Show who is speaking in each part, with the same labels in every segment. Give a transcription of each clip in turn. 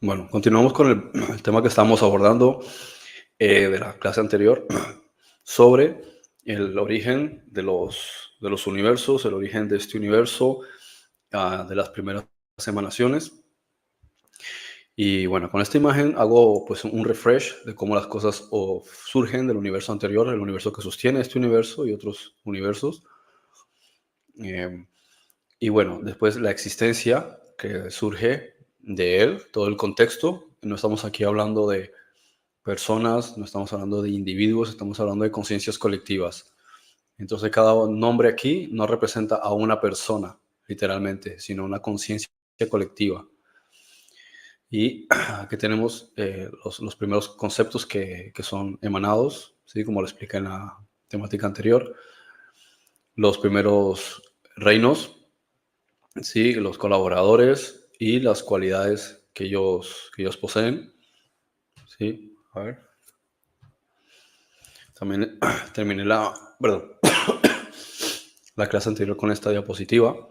Speaker 1: Bueno, continuamos con el tema que estábamos abordando de la clase anterior sobre el origen de los universos, el origen de este universo, de las primeras emanaciones. Y bueno, con esta imagen hago pues un refresh de cómo las cosas surgen del universo anterior, el universo que sostiene este universo y otros universos. Eh, y bueno, después la existencia que surge de él, todo el contexto. No estamos aquí hablando de personas, no estamos hablando de individuos, estamos hablando de conciencias colectivas. Entonces cada nombre aquí no representa a una persona, literalmente, sino una conciencia colectiva. Y aquí tenemos los primeros conceptos que son emanados, ¿sí? Como lo expliqué en la temática anterior. Los primeros reinos, ¿sí? Los colaboradores y las cualidades que ellos poseen. ¿Sí? A ver. También terminé perdón, la clase anterior con esta diapositiva,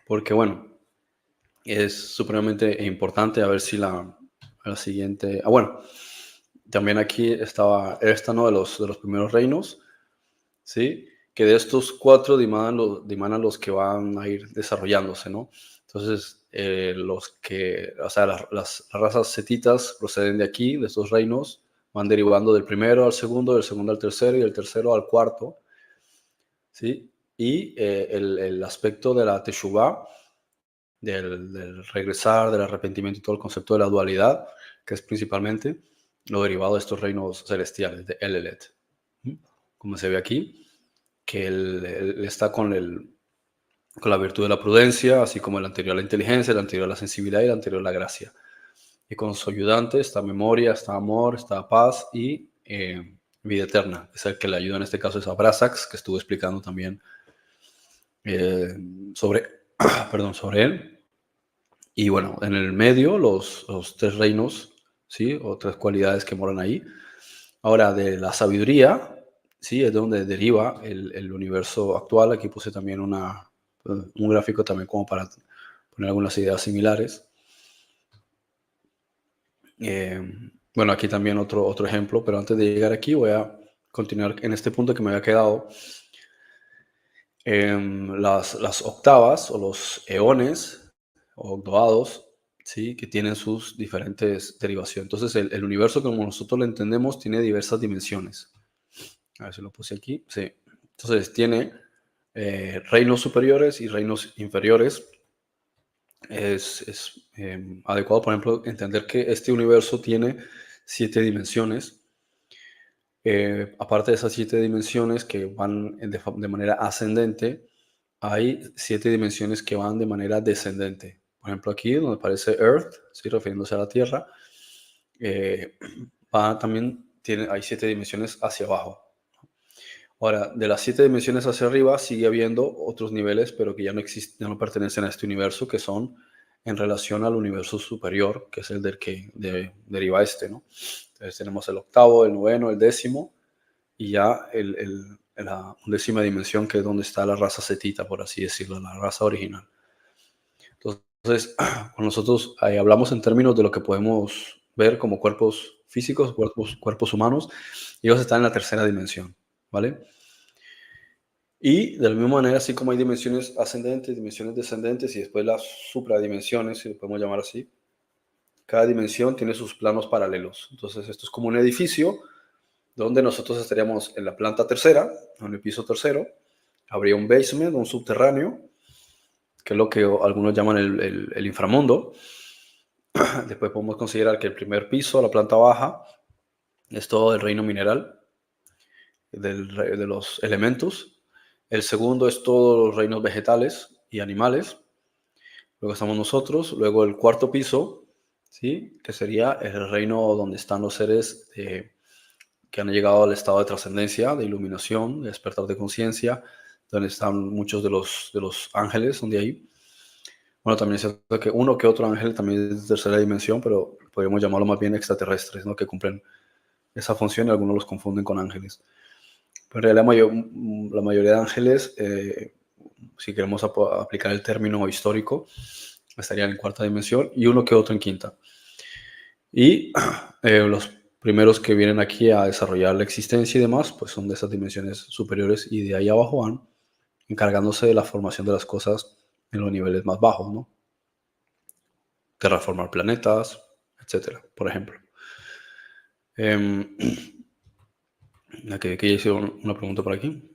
Speaker 1: porque bueno, es supremamente importante. A ver si la siguiente... bueno, también aquí estaba esta, ¿no? De los primeros reinos, ¿sí? Que de estos cuatro dimanan los que van a ir desarrollándose, ¿no? Entonces, o sea, las razas setitas proceden de aquí, de estos reinos, van derivando del primero al segundo, del segundo al tercero y del tercero al cuarto, ¿sí? Y el aspecto de la Teshuvah, del regresar, del arrepentimiento y todo el concepto de la dualidad, que es principalmente lo derivado de estos reinos celestiales, de Elelet. Como se ve aquí, que él está con la virtud de la prudencia, así como el anterior a la inteligencia, el anterior a la sensibilidad y el anterior a la gracia. Y con su ayudante está memoria, está amor, está paz y vida eterna. Es el que le ayuda en este caso, es Abrasax, que estuve explicando también sobre, sobre él. Y bueno, en el medio los tres reinos, ¿sí? O tres cualidades que moran ahí. Ahora, de la sabiduría, ¿sí? Es de donde deriva el universo actual. Aquí puse también un gráfico también como para poner algunas ideas similares. Bueno, aquí también otro ejemplo, pero antes de llegar aquí voy a continuar en este punto que me había quedado. Las octavas o los eones o octoados, ¿sí? Que tienen sus diferentes derivaciones. Entonces, el universo como nosotros lo entendemos tiene diversas dimensiones. A ver si lo puse aquí. Sí. Entonces, tiene reinos superiores y reinos inferiores. Es adecuado, por ejemplo, entender que este universo tiene 7 dimensiones. Aparte de esas 7 dimensiones que van de manera ascendente, hay 7 dimensiones que van de manera descendente. Por ejemplo, aquí donde aparece Earth, ¿sí? Refiriéndose a la Tierra, hay 7 dimensiones hacia abajo. Ahora, de las 7 dimensiones hacia arriba sigue habiendo otros niveles, pero que ya no existen, ya no pertenecen a este universo, que son en relación al universo superior, que es el del que deriva este, ¿no? Entonces tenemos el octavo, el noveno, el décimo, y ya la undécima dimensión, que es donde está la raza setita, por así decirlo, la raza original. Entonces, con nosotros hablamos en términos de lo que podemos ver como cuerpos físicos, cuerpos humanos, y ellos están en la tercera dimensión, ¿vale? Y de la misma manera, así como hay dimensiones ascendentes, dimensiones descendentes y después las supradimensiones, si lo podemos llamar así, cada dimensión tiene sus planos paralelos. Entonces, esto es como un edificio donde nosotros estaríamos en la planta tercera, en el piso tercero. Habría un basement, un subterráneo, que es lo que algunos llaman el inframundo. Después podemos considerar que el primer piso, la planta baja, es todo el reino mineral, de los elementos. El segundo es todos los reinos vegetales y animales. Luego estamos nosotros. Luego el cuarto piso, ¿sí? Que sería el reino donde están los seres que han llegado al estado de trascendencia, de iluminación, de despertar de conciencia, donde están muchos de los ángeles, donde hay. Bueno, también es cierto que uno que otro ángel también es de tercera dimensión, pero podríamos llamarlo más bien extraterrestres, ¿no? Que cumplen esa función y algunos los confunden con ángeles. Pero en realidad la mayoría de ángeles, si queremos aplicar el término histórico, estarían en cuarta dimensión, y uno que otro en quinta. Y los primeros que vienen aquí a desarrollar la existencia y demás, pues son de esas dimensiones superiores, y de ahí abajo van encargándose de la formación de las cosas en los niveles más bajos, ¿no? Terraformar planetas, etcétera, por ejemplo. Aquí ya hice una pregunta por aquí.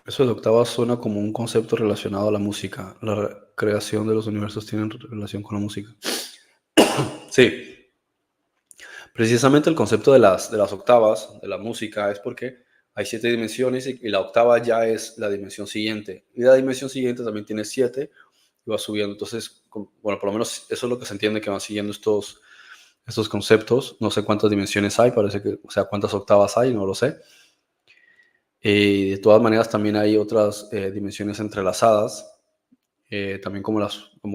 Speaker 1: Eso de octavas suena como un concepto relacionado a la música. La creación de los universos tiene relación con la música. Sí, precisamente el concepto de las octavas, de la música, es porque hay 7 dimensiones y la octava ya es la dimensión siguiente. Y la dimensión siguiente también tiene 7 y va subiendo. Entonces, bueno, por lo menos eso es lo que se entiende, que van siguiendo estos conceptos. No sé cuántas dimensiones hay, parece que, o sea, cuántas octavas hay, no lo sé. De todas maneras, también hay otras dimensiones entrelazadas, también como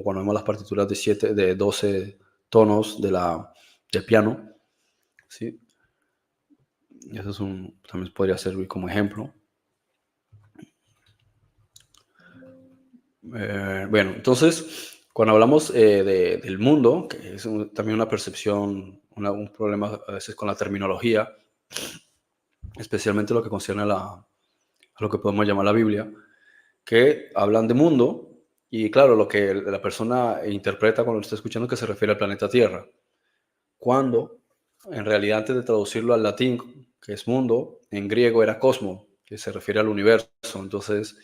Speaker 1: cuando vemos las partituras de 12 tonos del piano, ¿sí? Y eso también podría servir como ejemplo. Bueno, entonces, cuando hablamos del mundo, que es también una percepción, un problema a veces con la terminología, especialmente lo que concierne a lo que podemos llamar la Biblia, que hablan de mundo, y claro, lo que la persona interpreta cuando lo está escuchando, que se refiere al planeta Tierra, cuando en realidad, antes de traducirlo al latín, que es mundo, en griego era cosmo, que se refiere al universo. Entonces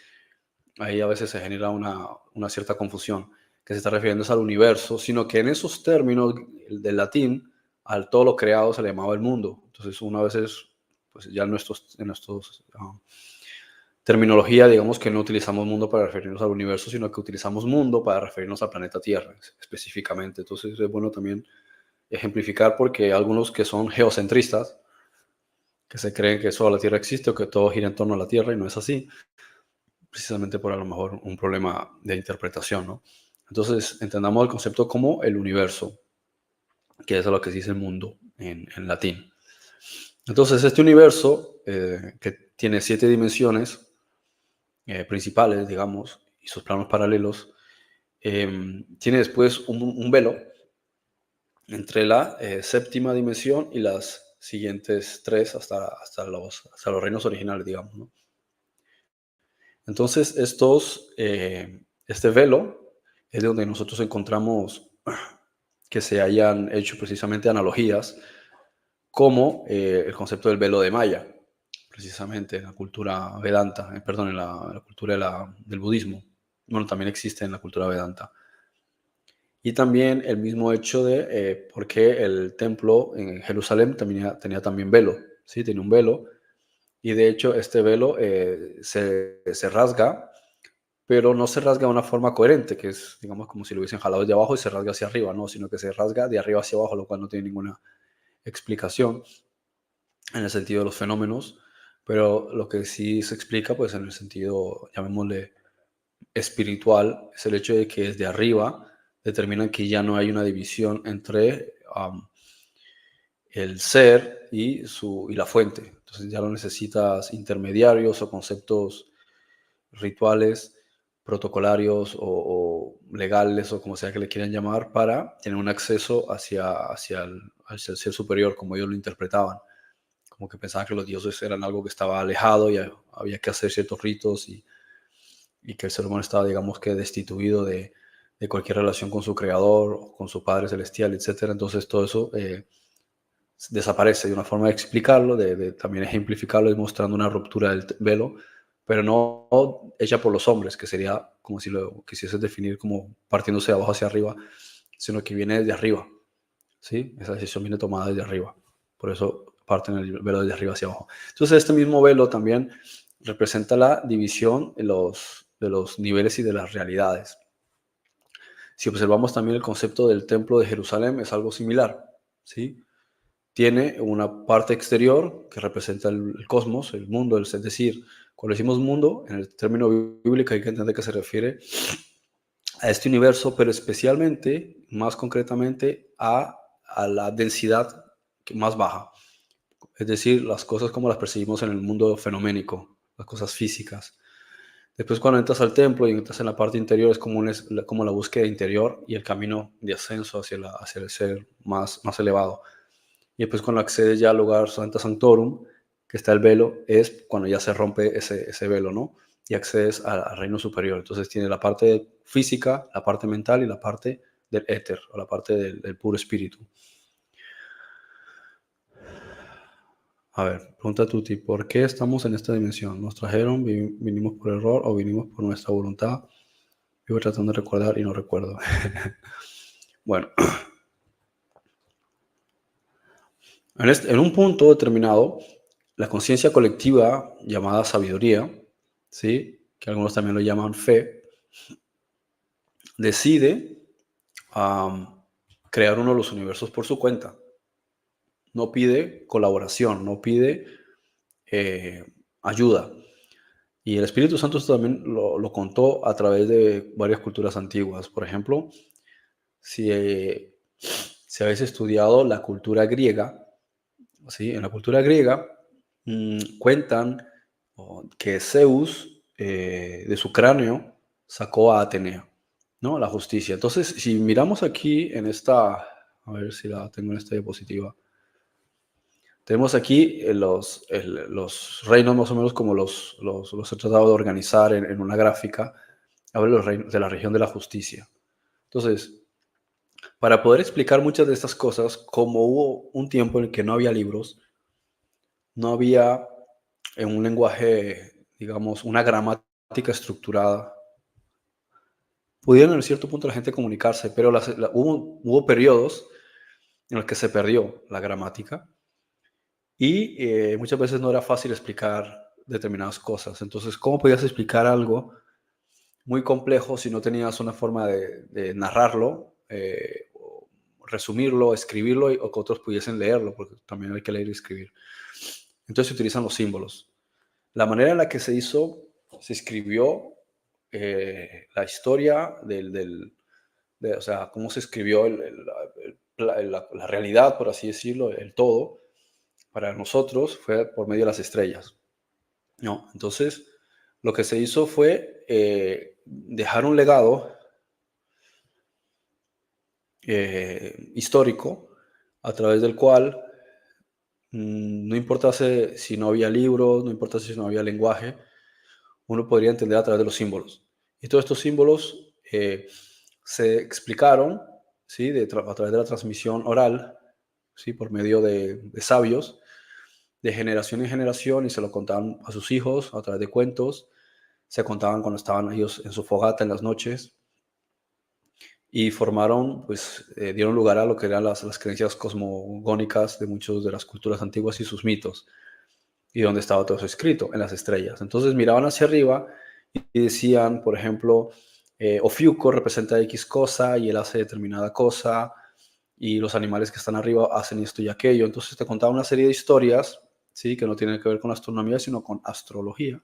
Speaker 1: ahí a veces se genera una cierta confusión, que se está refiriendo al universo, sino que en esos términos del latín, al todo lo creado se le llamaba el mundo. Entonces uno a veces, pues ya en nuestros terminología, digamos que no utilizamos mundo para referirnos al universo, sino que utilizamos mundo para referirnos al planeta Tierra específicamente. Entonces es bueno también ejemplificar, porque hay algunos que son geocentristas, que se creen que solo la Tierra existe o que todo gira en torno a la Tierra, y no es así, precisamente por a lo mejor un problema de interpretación, ¿no? Entonces entendamos el concepto como el universo, que es lo que se dice el mundo en latín. Entonces este universo, que tiene 7 dimensiones, principales, digamos, y sus planos paralelos, tiene después un velo entre la séptima dimensión y las siguientes 3 hasta los reinos originales, digamos, ¿no? Entonces, este velo es de donde nosotros encontramos que se hayan hecho precisamente analogías, como el concepto del velo de Maya, precisamente en la cultura Vedanta, perdón, en la cultura del budismo. Bueno, también existe en la cultura Vedanta. Y también el mismo hecho de por qué el templo en Jerusalén tenía también velo, ¿sí? Tiene un velo, y de hecho este velo se rasga, pero no se rasga de una forma coherente, que es, digamos, como si lo hubiesen jalado de abajo y se rasga hacia arriba, no, sino que se rasga de arriba hacia abajo, lo cual no tiene ninguna explicación en el sentido de los fenómenos, pero lo que sí se explica, pues en el sentido, llamémosle, espiritual, es el hecho de que desde arriba determinan que ya no hay una división entre el ser y la fuente. Entonces ya no necesitas intermediarios o conceptos rituales, protocolarios o legales, o como sea que le quieran llamar, para tener un acceso hacia el ser superior, como ellos lo interpretaban. Como que pensaban que los dioses eran algo que estaba alejado y había que hacer ciertos ritos, y que el ser humano estaba, digamos, que destituido de cualquier relación con su creador o con su Padre Celestial, etc. Entonces todo eso desaparece. De una forma de explicarlo, de también ejemplificarlo, es mostrando una ruptura del velo, pero no hecha por los hombres, que sería como si lo quisieses definir como partiéndose de abajo hacia arriba, sino que viene desde arriba, ¿sí? Esa decisión viene tomada desde arriba. Por eso parten el velo desde arriba hacia abajo. Entonces este mismo velo también representa la división de los niveles y de las realidades. Si observamos también el concepto del templo de Jerusalén, es algo similar, ¿sí? Tiene una parte exterior que representa el cosmos, el mundo, es decir, cuando decimos mundo, en el término bíblico hay que entender que se refiere a este universo, pero especialmente, más concretamente, a la densidad más baja, es decir, las cosas como las percibimos en el mundo fenoménico, las cosas físicas. Después cuando entras al templo y entras en la parte interior es como, como la búsqueda interior y el camino de ascenso hacia el ser más elevado. Y después cuando accedes ya al lugar Sancta Sanctorum, que está el velo, es cuando ya se rompe ese velo, ¿no? Y accedes al reino superior. Entonces tiene la parte física, la parte mental y la parte del éter, o la parte del puro espíritu. A ver, pregunta Tuti, ¿por qué estamos en esta dimensión? ¿Nos trajeron, vinimos por error o vinimos por nuestra voluntad? Vivo tratando de recordar y no recuerdo. Bueno, en un punto determinado, la conciencia colectiva llamada sabiduría, ¿sí? Que algunos también lo llaman fe, decide crear uno de los universos por su cuenta. No pide colaboración, no pide ayuda. Y el Espíritu Santo esto también lo contó a través de varias culturas antiguas. Por ejemplo, si habéis estudiado la cultura griega, ¿sí? En la cultura griega cuentan que Zeus de su cráneo sacó a Atenea, ¿no? La justicia. Entonces, si miramos aquí en esta, a ver si la tengo en esta diapositiva, tenemos aquí los reinos más o menos como los he tratado de organizar en una gráfica. Hablo de los reinos de la región de la justicia. Entonces, para poder explicar muchas de estas cosas, como hubo un tiempo en el que no había libros, no había en un lenguaje, digamos, una gramática estructurada, pudieron en cierto punto la gente comunicarse, pero hubo periodos en los que se perdió la gramática y muchas veces no era fácil explicar determinadas cosas. Entonces, ¿cómo podías explicar algo muy complejo si no tenías una forma de narrarlo, o resumirlo, escribirlo o que otros pudiesen leerlo? Porque también hay que leer y escribir. Entonces se utilizan los símbolos. La manera en la que se escribió la historia o sea, cómo se escribió la realidad, por así decirlo, el todo, para nosotros fue por medio de las estrellas, ¿no? Entonces, lo que se hizo fue dejar un legado histórico a través del cual no importase si no había libros, no importase si no había lenguaje, uno podría entender a través de los símbolos. Y todos estos símbolos se explicaron, ¿sí? A través de la transmisión oral, ¿sí? Por medio de sabios, de generación en generación, y se lo contaban a sus hijos a través de cuentos, se contaban cuando estaban ellos en su fogata en las noches, y formaron, pues, dieron lugar a lo que eran las creencias cosmogónicas de muchas de las culturas antiguas y sus mitos, y donde estaba todo eso escrito, en las estrellas. Entonces miraban hacia arriba y decían, por ejemplo, Ofiuco representa X cosa y él hace determinada cosa, y los animales que están arriba hacen esto y aquello. Entonces te contaba una serie de historias, ¿sí? Que no tienen que ver con astronomía, sino con astrología.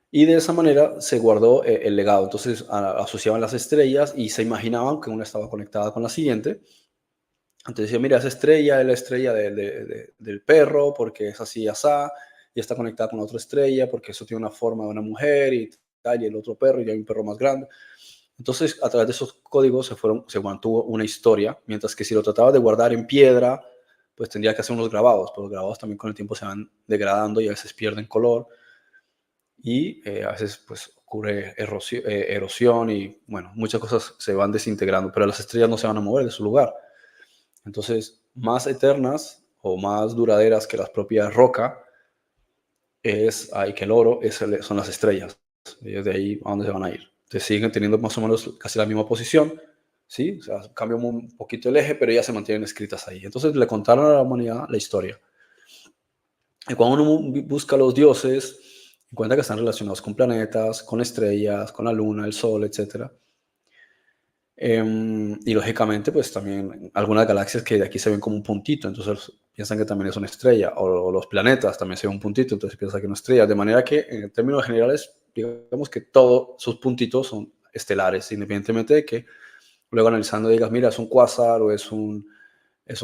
Speaker 1: Y de esa manera se guardó el legado. Entonces asociaban las estrellas y se imaginaban que una estaba conectada con la siguiente. Entonces decía, mira, esa estrella es la estrella del perro porque es así y asá, y está conectada con otra estrella porque eso tiene una forma de una mujer y tal, y el otro perro, y hay un perro más grande. Entonces, a través de esos códigos se mantuvo una historia, mientras que si lo trataba de guardar en piedra, pues tendría que hacer unos grabados, pero los grabados también con el tiempo se van degradando y a veces pierden color, y a veces pues ocurre erosión y bueno, muchas cosas se van desintegrando, pero las estrellas no se van a mover de su lugar. Entonces, más eternas o más duraderas que las propias rocas que el oro son las estrellas. Y de ahí a dónde se van a ir. Entonces siguen teniendo más o menos casi la misma posición, ¿sí? O sea, cambian un poquito el eje, pero ya se mantienen escritas ahí. Entonces le contaron a la humanidad la historia. Y cuando uno busca a los dioses, encuentra que están relacionados con planetas, con estrellas, con la luna, el sol, etc. Y lógicamente, pues también algunas galaxias que de aquí se ven como un puntito, entonces piensan que también es una estrella, o los planetas también se ven un puntito, entonces piensan que es una estrella, de manera que en términos generales, digamos que todos sus puntitos son estelares, independientemente de que luego analizando digas, mira, es un cuásar, o es un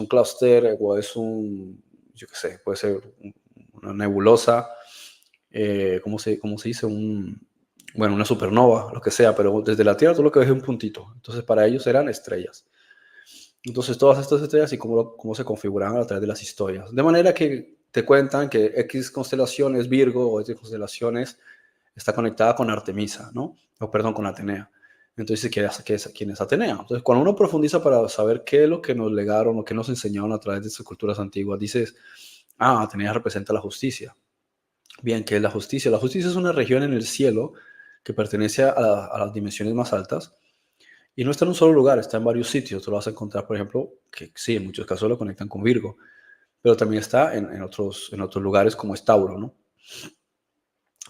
Speaker 1: clúster, o es yo qué sé, puede ser una nebulosa, ¿cómo se dice? Una supernova, lo que sea, pero desde la Tierra tú lo que ves es un puntito. Entonces para ellos eran estrellas. Entonces todas estas estrellas y cómo se configuraban a través de las historias. De manera que te cuentan que X constelación es Virgo o X constelaciones está conectada con Artemisa, ¿no? O perdón, con Atenea. Entonces, ¿quién es Atenea? Entonces, cuando uno profundiza para saber qué es lo que nos legaron o qué nos enseñaron a través de estas culturas antiguas, dices, Atenea representa la justicia. Bien, ¿qué es la justicia? La justicia es una región en el cielo que pertenece a las dimensiones más altas y no está en un solo lugar, está en varios sitios. Tú lo vas a encontrar, por ejemplo, que sí, en muchos casos lo conectan con Virgo, pero también está en otros lugares como es Tauro, ¿no?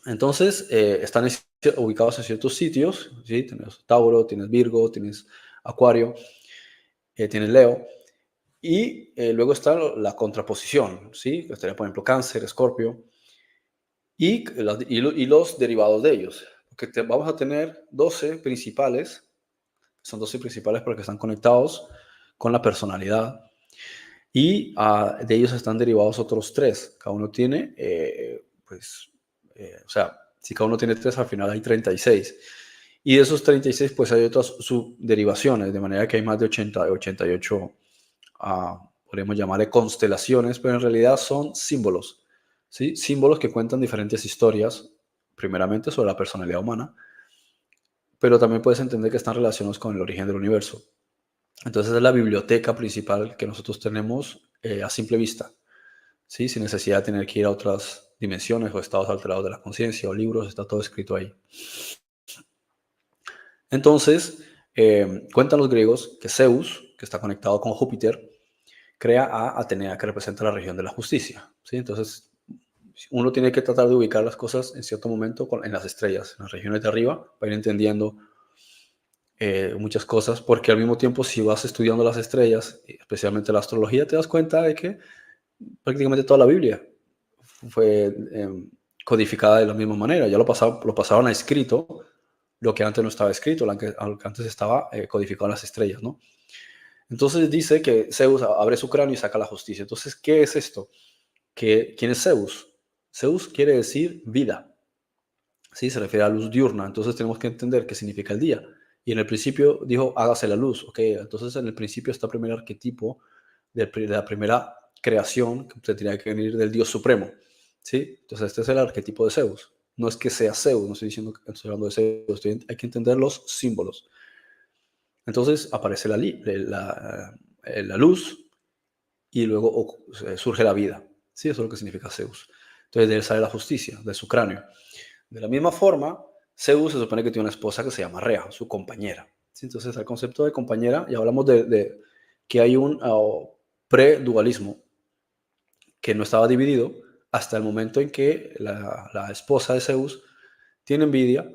Speaker 1: Entonces, están ubicados en ciertos sitios, ¿sí? Tienes Tauro, tienes Virgo, tienes Acuario, tienes Leo, y luego está la contraposición, ¿sí? Estaría, por ejemplo, Cáncer, Escorpio, y los derivados de ellos. Porque vamos a tener 12 principales, son 12 principales porque están conectados con la personalidad, y de ellos están derivados otros 3. Cada uno tiene, o sea, si cada uno tiene 3, al final hay 36. Y de esos 36, pues hay otras subderivaciones, de manera que hay más de 88, podríamos llamarle constelaciones, pero en realidad son símbolos, ¿sí? Símbolos que cuentan diferentes historias, primeramente sobre la personalidad humana, pero también puedes entender que están relacionados con el origen del universo. Entonces es la biblioteca principal que nosotros tenemos a simple vista, ¿sí? Sin necesidad de tener que ir a otras dimensiones o estados alterados de la conciencia o libros, está todo escrito ahí. Entonces, cuentan los griegos que Zeus, que está conectado con Júpiter, crea a Atenea, que representa la región de la justicia, ¿sí? Entonces, uno tiene que tratar de ubicar las cosas en cierto momento en las estrellas, en las regiones de arriba, para ir entendiendo muchas cosas, porque al mismo tiempo, si vas estudiando las estrellas, especialmente la astrología, te das cuenta de que prácticamente toda la Biblia fue codificada de la misma manera. Ya lo pasaban a escrito, lo que antes no estaba escrito, lo que antes estaba codificado en las estrellas, ¿no? Entonces dice que Zeus abre su cráneo y saca la justicia. Entonces, ¿qué es esto? ¿Quién es Zeus? Zeus quiere decir vida, ¿sí? Se refiere a luz diurna. Entonces tenemos que entender qué significa el día. Y en el principio dijo, hágase la luz. Ok, entonces en el principio está el primer arquetipo de la primera creación que tendría que venir del Dios Supremo, ¿sí? Entonces este es el arquetipo de Zeus. No es que sea Zeus, no estoy diciendo que estoy hablando de Zeus, hay que entender los símbolos. Entonces aparece la luz y luego surge la vida, ¿sí? Eso es lo que significa Zeus. Entonces de él sale la justicia, de su cráneo. De la misma forma, Zeus se supone que tiene una esposa que se llama Rea, su compañera. ¿Sí? Entonces, el concepto de compañera, ya hablamos de que hay un pre-dualismo que no estaba dividido hasta el momento en que la esposa de Zeus tiene envidia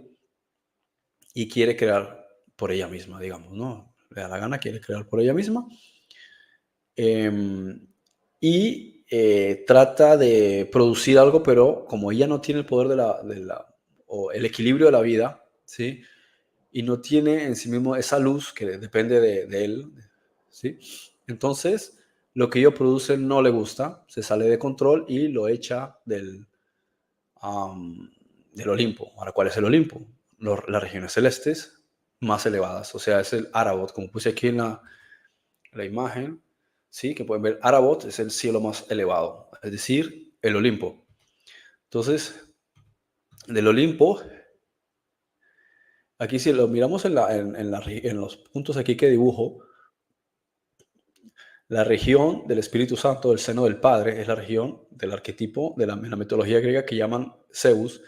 Speaker 1: y quiere crear por ella misma, digamos, ¿no? Le da la gana, quiere crear por ella misma. Trata de producir algo, pero como ella no tiene el poder o el equilibrio de la vida, ¿sí? Y no tiene en sí mismo esa luz que depende de él, ¿sí? Entonces, lo que ellos producen no le gusta, se sale de control y lo echa del Olimpo. Ahora, ¿cuál es el Olimpo? Las regiones celestes más elevadas, o sea, es el Arabot, como puse aquí en la imagen, ¿sí? Que pueden ver, Arabot es el cielo más elevado, es decir, el Olimpo. Entonces, del Olimpo, aquí si lo miramos en los puntos aquí que dibujo, la región del Espíritu Santo, del seno del Padre, es la región del arquetipo de la mitología griega que llaman Zeus,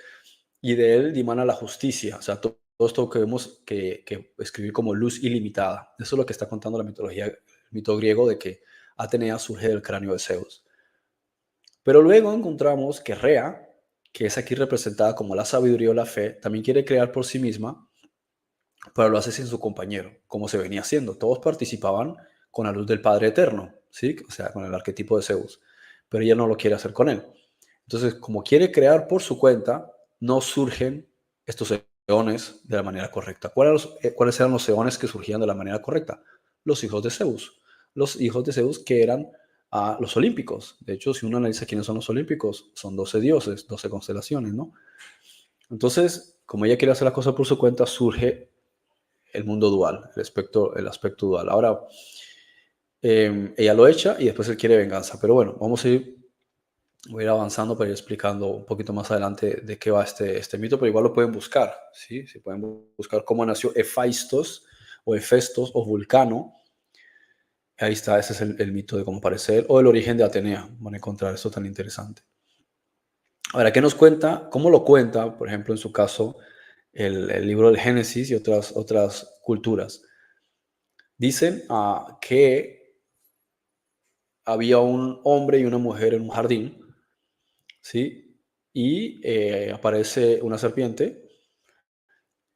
Speaker 1: y de él dimana la justicia, o sea, todo esto que vemos que escribí como luz ilimitada. Eso es lo que está contando la mitología, el mito griego de que Atenea surge del cráneo de Zeus. Pero luego encontramos que Rea, que es aquí representada como la sabiduría o la fe, también quiere crear por sí misma, pero lo hace sin su compañero, como se venía haciendo. Todos participaban con la luz del Padre Eterno, ¿sí? O sea, con el arquetipo de Zeus, pero ella no lo quiere hacer con él. Entonces, como quiere crear por su cuenta, no surgen estos eones de la manera correcta. ¿Cuáles eran los eones que surgían de la manera correcta? Los hijos de Zeus. Los hijos de Zeus que eran a los olímpicos. De hecho, si uno analiza quiénes son los olímpicos, son 12 dioses, 12 constelaciones, ¿no? Entonces, como ella quiere hacer las cosas por su cuenta, surge el mundo dual, el aspecto dual. Ahora, ella lo echa y después él quiere venganza. Pero bueno, voy a ir avanzando para ir explicando un poquito más adelante de qué va este mito, pero igual lo pueden buscar, ¿sí? Si pueden buscar cómo nació Hefestos o Vulcano. Ahí está, ese es el mito de cómo aparece él, o el origen de Atenea. Van a encontrar esto tan interesante. Ahora, ¿qué nos cuenta? ¿Cómo lo cuenta, por ejemplo, en su caso, el libro del Génesis y otras culturas? Dicen que había un hombre y una mujer en un jardín, ¿sí? Y aparece una serpiente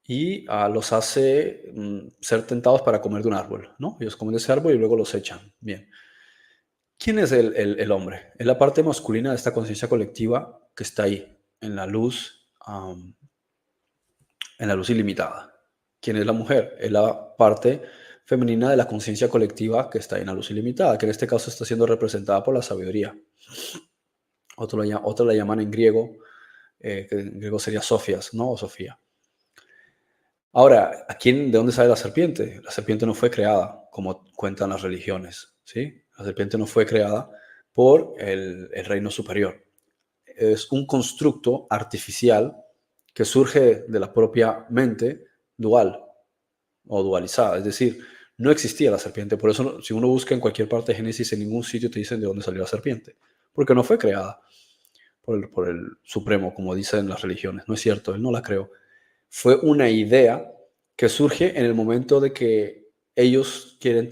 Speaker 1: y los hace ser tentados para comer de un árbol, ¿no? Ellos comen de ese árbol y luego los echan. Bien. ¿Quién es el hombre? Es la parte masculina de esta conciencia colectiva que está ahí, en la luz ilimitada. ¿Quién es la mujer? Es la parte femenina de la conciencia colectiva que está ahí en la luz ilimitada, que en este caso está siendo representada por la sabiduría. Otros la llaman en griego, que en griego sería Sofias, ¿no? O Sofía. Ahora, ¿de dónde sale la serpiente? La serpiente no fue creada, como cuentan las religiones, ¿sí? La serpiente no fue creada por el reino superior. Es un constructo artificial que surge de la propia mente dual o dualizada. Es decir, no existía la serpiente. Por eso, si uno busca en cualquier parte de Génesis, en ningún sitio te dicen de dónde salió la serpiente. Porque no fue creada por el Supremo, como dicen las religiones. No es cierto, él no la creó. Fue una idea que surge en el momento de que ellos quieren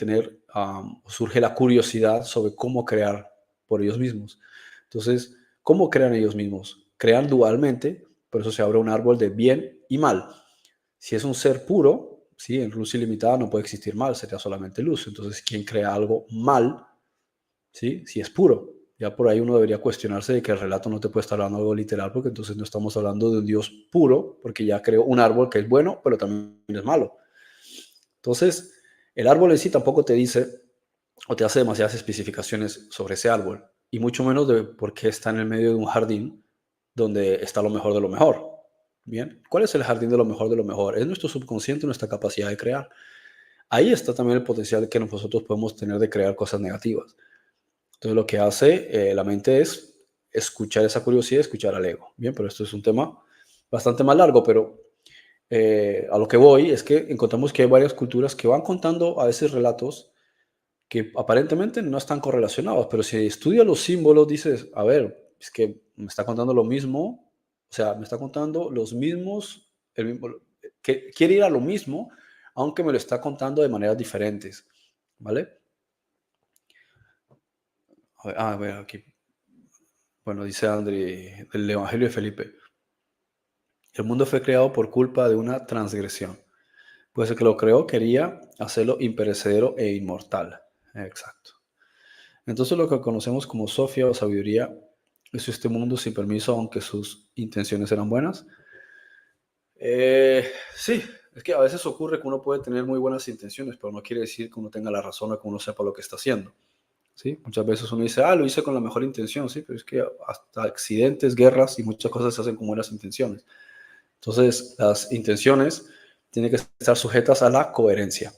Speaker 1: surge la curiosidad sobre cómo crear por ellos mismos. Entonces, ¿cómo crean ellos mismos? Crean dualmente, por eso se abre un árbol de bien y mal. Si es un ser puro, ¿sí? En luz ilimitada no puede existir mal, sería solamente luz. Entonces, ¿quién crea algo mal? ¿Sí? Si es puro. Ya por ahí uno debería cuestionarse de que el relato no te puede estar hablando algo literal, porque entonces no estamos hablando de un Dios puro, porque ya creó un árbol que es bueno, pero también es malo. Entonces, el árbol en sí tampoco te dice o te hace demasiadas especificaciones sobre ese árbol, y mucho menos de por qué está en el medio de un jardín donde está lo mejor de lo mejor. Bien, ¿cuál es el jardín de lo mejor de lo mejor? Es nuestro subconsciente, nuestra capacidad de crear. Ahí está también el potencial que nosotros podemos tener de crear cosas negativas. Entonces lo que hace la mente es escuchar esa curiosidad, escuchar al ego. Bien, pero esto es un tema bastante más largo, pero a lo que voy es que encontramos que hay varias culturas que van contando a veces relatos que aparentemente no están correlacionados, pero si estudias los símbolos dices, a ver, es que me está contando lo mismo, o sea, me está contando los mismos, que quiere ir a lo mismo, aunque me lo está contando de maneras diferentes, ¿vale? A ver, aquí. Bueno, dice André, del Evangelio de Felipe. El mundo fue creado por culpa de una transgresión, pues el que lo creó quería hacerlo imperecedero e inmortal. Exacto. Entonces lo que conocemos como Sofía o sabiduría es este mundo sin permiso, aunque sus intenciones eran buenas. Sí, es que a veces ocurre que uno puede tener muy buenas intenciones, pero no quiere decir que uno tenga la razón o que uno sepa lo que está haciendo. ¿Sí? Muchas veces uno dice, lo hice con la mejor intención, sí, pero es que hasta accidentes, guerras y muchas cosas se hacen con buenas intenciones. Entonces, las intenciones tienen que estar sujetas a la coherencia.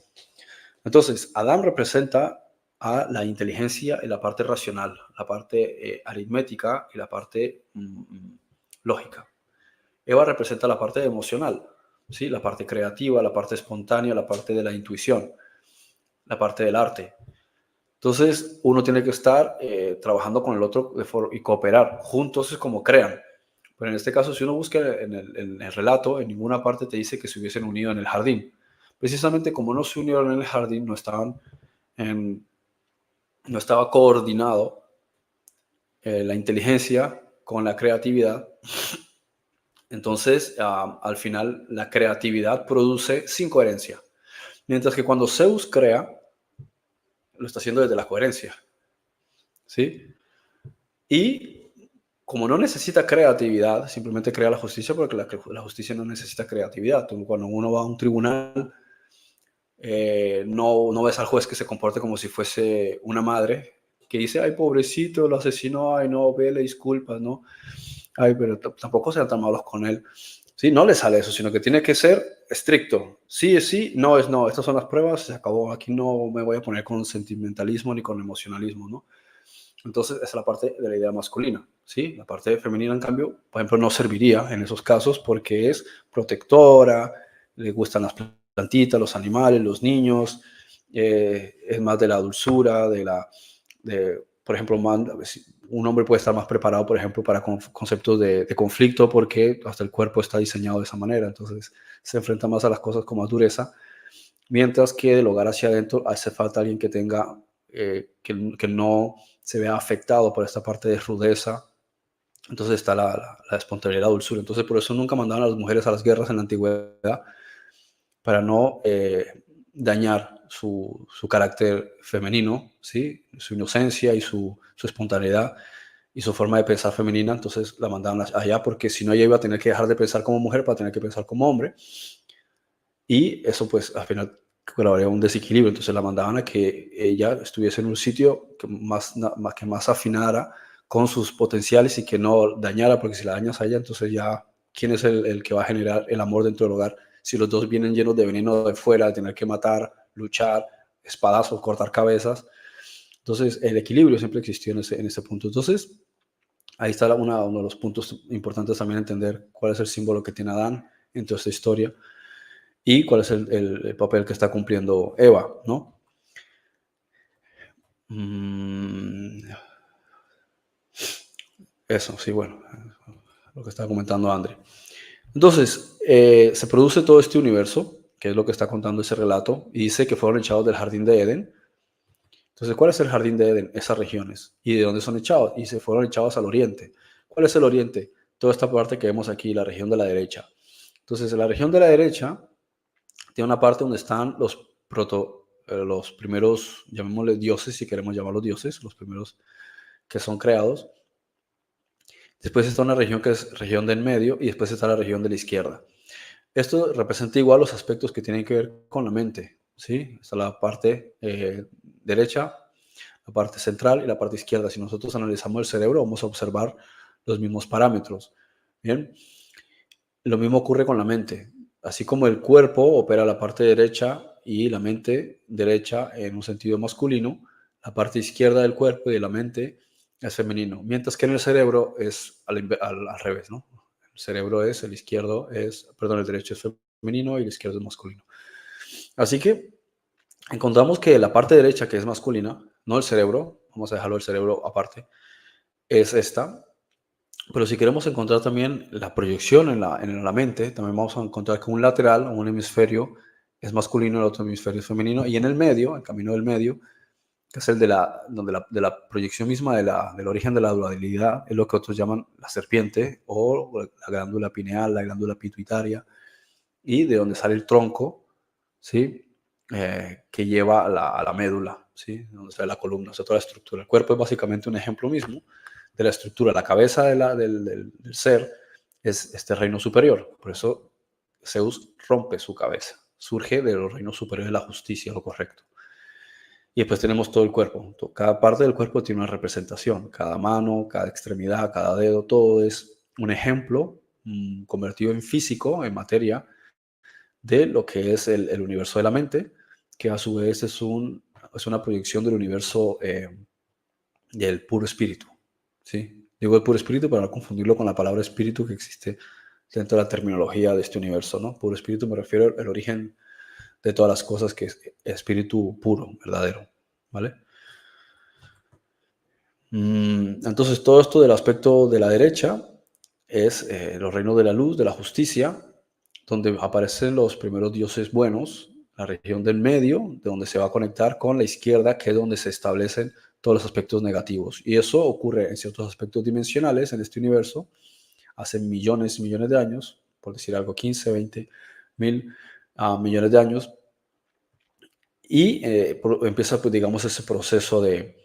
Speaker 1: Entonces, Adán representa a la inteligencia y la parte racional, la parte aritmética y la parte lógica. Eva representa la parte emocional, ¿sí? La parte creativa, la parte espontánea, la parte de la intuición, la parte del arte. Entonces, uno tiene que estar trabajando con el otro y cooperar. Juntos es como crean. Pero en este caso, si uno busca en el relato, en ninguna parte te dice que se hubiesen unido en el jardín. Precisamente como no se unieron en el jardín, no estaba coordinado la inteligencia con la creatividad. Entonces, al final, la creatividad produce sin coherencia. Mientras que cuando Zeus crea, lo está haciendo desde la coherencia. ¿Sí? Y como no necesita creatividad, simplemente crea la justicia porque la justicia no necesita creatividad. Entonces, cuando uno va a un tribunal, no ves al juez que se comporte como si fuese una madre que dice, ay, pobrecito, lo asesinó, ay, no, vele, disculpas, ¿no? Ay, pero tampoco sean tan malos con él. Sí, no le sale eso, sino que tiene que ser estricto. Sí es sí, no es no. Estas son las pruebas, se acabó. Aquí no me voy a poner con sentimentalismo ni con emocionalismo, ¿no? Entonces, esa es la parte de la idea masculina, ¿sí? La parte femenina, en cambio, por ejemplo, no serviría en esos casos porque es protectora, le gustan las plantitas, los animales, los niños, es más de la dulzura, por ejemplo, un hombre puede estar más preparado, por ejemplo, para conceptos de conflicto porque hasta el cuerpo está diseñado de esa manera, entonces se enfrenta más a las cosas con más dureza, mientras que del hogar hacia adentro hace falta alguien que tenga, que no se vea afectado por esta parte de rudeza. Entonces está la espontaneidad, la dulzura. Entonces por eso nunca mandaban a las mujeres a las guerras en la antigüedad, para no dañar su carácter femenino, ¿sí? Su inocencia y su espontaneidad y su forma de pensar femenina. Entonces la mandaban allá porque si no ella iba a tener que dejar de pensar como mujer para tener que pensar como hombre. Y eso pues al final crearía un desequilibrio. Entonces la mandaban a que ella estuviese en un sitio que más afinara con sus potenciales y que no dañara, porque si la dañas a ella, entonces ya, ¿quién es el que va a generar el amor dentro del hogar? Si los dos vienen llenos de veneno de fuera, de tener que matar, luchar, espadazos, cortar cabezas. Entonces el equilibrio siempre existió en ese punto. Entonces ahí está uno de los puntos importantes también, entender cuál es el símbolo que tiene Adán en toda esta historia y cuál es el papel que está cumpliendo Eva, ¿no? Mm, Eso, sí, bueno, lo que estaba comentando André. Entonces, se produce todo este universo, que es lo que está contando ese relato, y dice que fueron echados del jardín de Edén. Entonces, ¿cuál es el jardín de Edén? Esas regiones. ¿Y de dónde son echados? Y se fueron echados al oriente. ¿Cuál es el oriente? Toda esta parte que vemos aquí, la región de la derecha. Entonces, en la región de la derecha tiene una parte donde están los primeros, llamémosle dioses, si queremos llamarlos dioses, los primeros que son creados. Después está una región que es región del medio y después está la región de la izquierda. Esto representa igual los aspectos que tienen que ver con la mente, ¿sí? Está la parte derecha, la parte central y la parte izquierda. Si nosotros analizamos el cerebro, vamos a observar los mismos parámetros. Bien, lo mismo ocurre con la mente. Así como el cuerpo opera la parte derecha y la mente derecha en un sentido masculino, la parte izquierda del cuerpo y de la mente es femenino. Mientras que en el cerebro es al revés, ¿no? El cerebro es, el izquierdo es, perdón, el derecho es femenino y el izquierdo es masculino. Así que encontramos que la parte derecha, que es masculina, no el cerebro, vamos a dejarlo el cerebro aparte, es esta. Pero si queremos encontrar también la proyección en la mente, también vamos a encontrar que un lateral, un hemisferio, es masculino, el otro hemisferio es femenino, y en el medio, el camino del medio, que es el de la proyección misma del origen de la dualidad, es lo que otros llaman la serpiente, o la glándula pineal, la glándula pituitaria, y de donde sale el tronco, ¿sí? Que lleva a la médula, ¿sí? Donde sale la columna, o sea, toda la estructura. El cuerpo es básicamente un ejemplo mismo de la estructura. La cabeza del ser es este reino superior. Por eso Zeus rompe su cabeza. Surge de los reinos superiores de la justicia, lo correcto. Y después tenemos todo el cuerpo. Cada parte del cuerpo tiene una representación. Cada mano, cada extremidad, cada dedo, todo es un ejemplo convertido en físico, en materia, de lo que es el universo de la mente, que a su vez es una proyección del universo del puro espíritu. ¿Sí? Digo el puro espíritu para no confundirlo con la palabra espíritu que existe dentro de la terminología de este universo, ¿no? Puro espíritu me refiero al origen de todas las cosas, que es espíritu puro, verdadero, ¿vale? Entonces, todo esto del aspecto de la derecha es los reinos de la luz, de la justicia, donde aparecen los primeros dioses buenos, la región del medio, de donde se va a conectar con la izquierda, que es donde se establecen todos los aspectos negativos. Y eso ocurre en ciertos aspectos dimensionales en este universo, hace millones y millones de años, por decir algo, 15, 20 mil millones de años, y empieza, pues, digamos, ese proceso de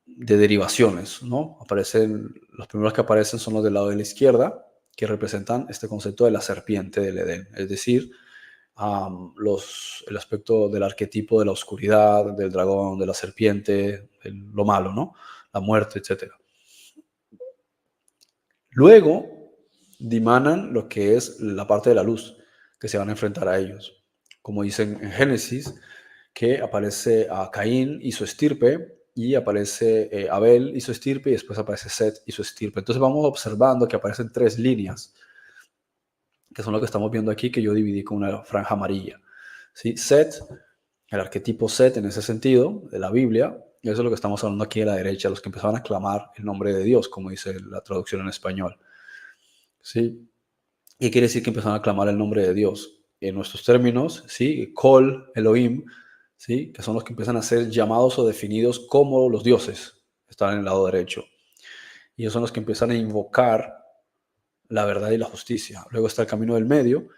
Speaker 1: derivaciones, ¿no? Los primeros que aparecen son los del lado de la izquierda, que representan este concepto de la serpiente del Edén, es decir, el aspecto del arquetipo de la oscuridad, del dragón, de la serpiente, lo malo, ¿no? La muerte, etc. Luego dimanan lo que es la parte de la luz, que se van a enfrentar a ellos. Como dicen en Génesis, que aparece a Caín y su estirpe, y aparece Abel y su estirpe, y después aparece Set y su estirpe. Entonces vamos observando que aparecen 3 líneas, que son lo que estamos viendo aquí, que yo dividí con una franja amarilla. ¿Sí? Set, el arquetipo Set en ese sentido, de la Biblia, eso es lo que estamos hablando aquí a la derecha, los que empezaban a clamar el nombre de Dios, como dice la traducción en español. ¿Sí? ¿Qué quiere decir que empezaron a clamar el nombre de Dios? En nuestros términos, ¿sí? Kol, Elohim, ¿sí? Que son los que empiezan a ser llamados o definidos como los dioses, están en el lado derecho. Y ellos son los que empiezan a invocar la verdad y la justicia. Luego está el camino del medio,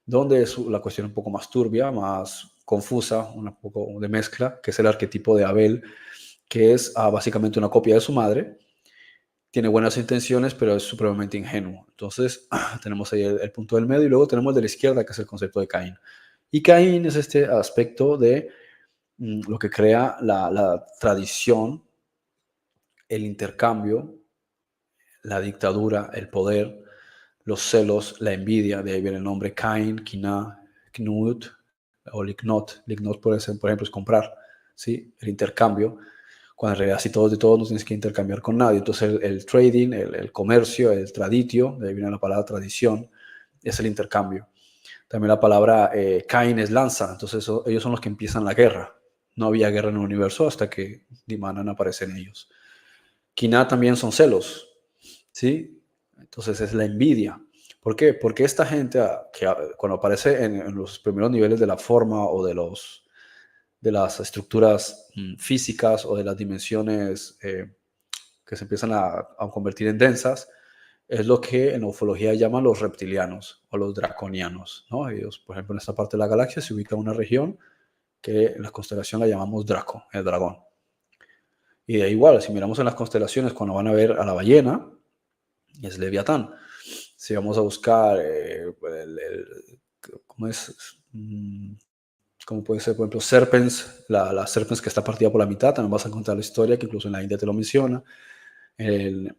Speaker 1: donde es la cuestión un poco más turbia, más confusa, un poco de mezcla, que es el arquetipo de Abel, que es básicamente una copia de su madre. Tiene buenas intenciones, pero es supremamente ingenuo. Entonces, tenemos ahí el punto del medio y luego tenemos el de la izquierda, que es el concepto de Caín. Y Caín es este aspecto de lo que crea la tradición, el intercambio, la dictadura, el poder, los celos, la envidia. De ahí viene el nombre Caín, Kiná, Knut o Lignot. Lignot puede ser, por ejemplo, es comprar, ¿sí? El intercambio. Cuando en realidad si todos de todos no tienes que intercambiar con nadie. Entonces el trading, el comercio, el traditio, de ahí viene la palabra tradición, es el intercambio. También la palabra Cain es lanza, entonces ellos son los que empiezan la guerra. No había guerra en el universo hasta que Dimanan aparece en ellos. Kiná también son celos, ¿sí? Entonces es la envidia. ¿Por qué? Porque esta gente cuando aparece en los primeros niveles de la forma o de las estructuras físicas o de las dimensiones que se empiezan a convertir en densas, es lo que en ufología llaman los reptilianos o los draconianos, ¿no? Ellos, por ejemplo, en esta parte de la galaxia se ubica una región que en la constelación la llamamos Draco, el dragón. Y de igual, si miramos en las constelaciones, cuando van a ver a la ballena, es Leviatán. Si vamos a buscar, ¿cómo es? Como puede ser, por ejemplo, Serpens, la Serpens que está partida por la mitad, también vas a encontrar la historia, que incluso en la India te lo menciona. En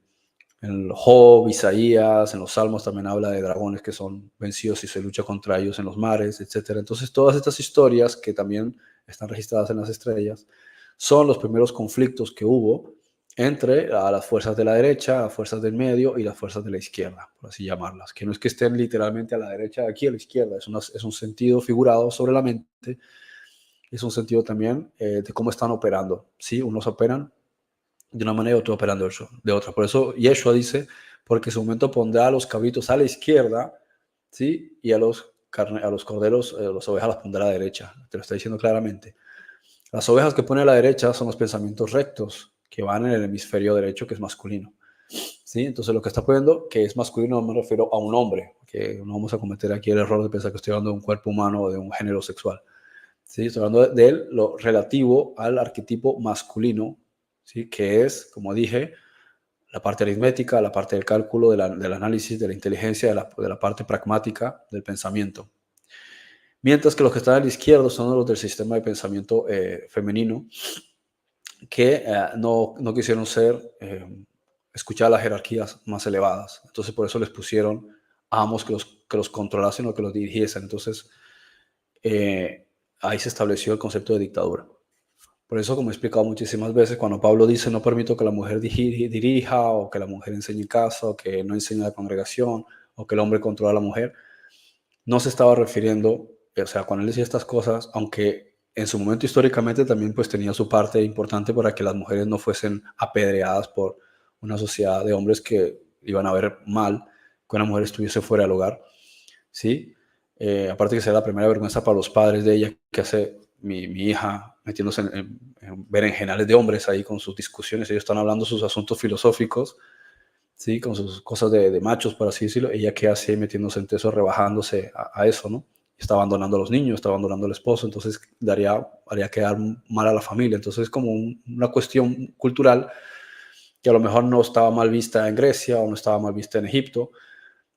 Speaker 1: el Job, Isaías, en los Salmos también habla de dragones que son vencidos y se lucha contra ellos en los mares, etc. Entonces, todas estas historias que también están registradas en las estrellas son los primeros conflictos que hubo entre las fuerzas de la derecha, las fuerzas del medio y las fuerzas de la izquierda, por así llamarlas. Que no es que estén literalmente a la derecha de aquí a la izquierda, es un sentido figurado sobre la mente, es un sentido también de cómo están operando. ¿Sí? Unos operan de una manera y otros operan de otra. Por eso Yeshua dice, porque en su momento pondrá a los cabritos a la izquierda, ¿sí? Y a los corderos, las ovejas las pondrá a la derecha. Te lo está diciendo claramente. Las ovejas que pone a la derecha son los pensamientos rectos, que van en el hemisferio derecho, que es masculino. ¿Sí? Entonces lo que está poniendo, que es masculino, no me refiero a un hombre, que no vamos a cometer aquí el error de pensar que estoy hablando de un cuerpo humano o de un género sexual. ¿Sí? Estoy hablando de lo relativo al arquetipo masculino, ¿sí? Que es, como dije, la parte aritmética, la parte del cálculo, del análisis, de la inteligencia, de la parte pragmática del pensamiento. Mientras que los que están a la izquierda son los del sistema de pensamiento femenino, que no quisieron escuchar las jerarquías más elevadas. Entonces por eso les pusieron amos que los controlasen o que los dirigiesen. Entonces ahí se estableció el concepto de dictadura. Por eso, como he explicado muchísimas veces, cuando Pablo dice no permito que la mujer dirija o que la mujer enseñe casa o que no enseñe a la congregación o que el hombre controla a la mujer, no se estaba refiriendo, o sea, cuando él decía estas cosas, aunque en su momento históricamente también pues tenía su parte importante para que las mujeres no fuesen apedreadas por una sociedad de hombres que iban a ver mal que una mujer estuviese fuera del hogar, ¿sí? Aparte que será la primera vergüenza para los padres de ella, que hace mi hija metiéndose en berenjenales de hombres ahí con sus discusiones. Ellos están hablando sus asuntos filosóficos, ¿sí? Con sus cosas de machos, por así decirlo. Ella que hace metiéndose en eso, rebajándose a eso, ¿no? Está abandonando a los niños, está abandonando al esposo, entonces haría quedar mal a la familia. Entonces es como una cuestión cultural que a lo mejor no estaba mal vista en Grecia o no estaba mal vista en Egipto,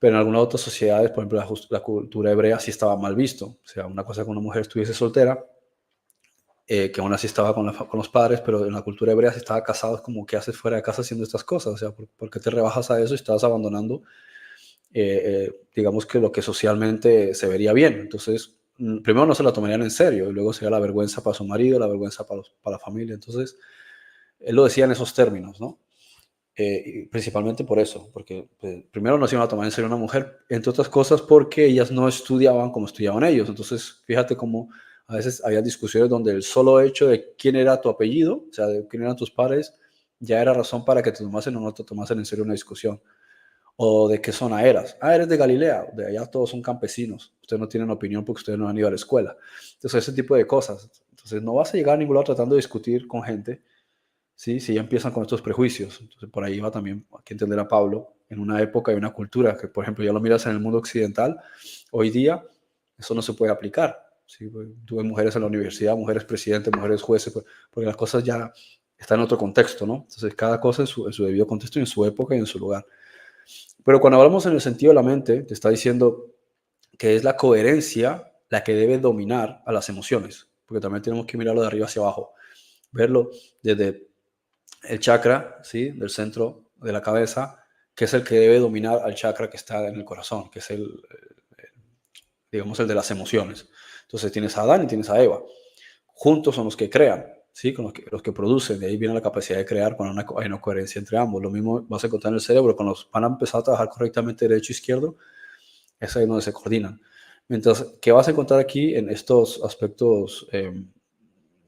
Speaker 1: pero en algunas otras sociedades, por ejemplo, la cultura hebrea sí estaba mal visto. O sea, una cosa que una mujer estuviese soltera, que aún así estaba con los padres, pero en la cultura hebrea si estaba casado es como que haces fuera de casa haciendo estas cosas. O sea, ¿por qué te rebajas a eso y estás abandonando, digamos que lo que socialmente se vería bien? Entonces, primero no se la tomarían en serio y luego sería la vergüenza para su marido, la vergüenza para la familia. Entonces, él lo decía en esos términos, ¿no? Y principalmente por eso, porque pues, primero no se iban a tomar en serio una mujer, entre otras cosas porque ellas no estudiaban como estudiaban ellos. Entonces, fíjate cómo a veces había discusiones donde el solo hecho de quién era tu apellido, o sea, de quién eran tus padres, ya era razón para que te tomasen o no te tomasen en serio una discusión. O de qué zona eras. Ah, eres de Galilea, de allá todos son campesinos. Ustedes no tienen opinión porque ustedes no han ido a la escuela. Entonces, ese tipo de cosas. Entonces, no vas a llegar a ningún lado tratando de discutir con gente, ¿sí? Si ya empiezan con estos prejuicios. Entonces, por ahí va también, hay que entender a Pablo, en una época y una cultura que, por ejemplo, ya lo miras en el mundo occidental, hoy día eso no se puede aplicar. ¿Sí? Tuve mujeres en la universidad, mujeres presidentes, mujeres jueces, porque las cosas ya están en otro contexto, ¿no? Entonces, cada cosa en su debido contexto, en su época y en su lugar. Pero cuando hablamos en el sentido de la mente, te está diciendo que es la coherencia la que debe dominar a las emociones, porque también tenemos que mirarlo de arriba hacia abajo, verlo desde el chakra, ¿sí? Del centro de la cabeza, que es el que debe dominar al chakra que está en el corazón, que es digamos, el de las emociones. Entonces tienes a Adán y tienes a Eva. Juntos son los que crean, ¿sí? Con los que producen. De ahí viene la capacidad de crear cuando hay una coherencia entre ambos. Lo mismo vas a encontrar en el cerebro. Cuando van a empezar a trabajar correctamente derecho e izquierdo, es ahí donde se coordinan. Mientras que vas a encontrar aquí en estos aspectos de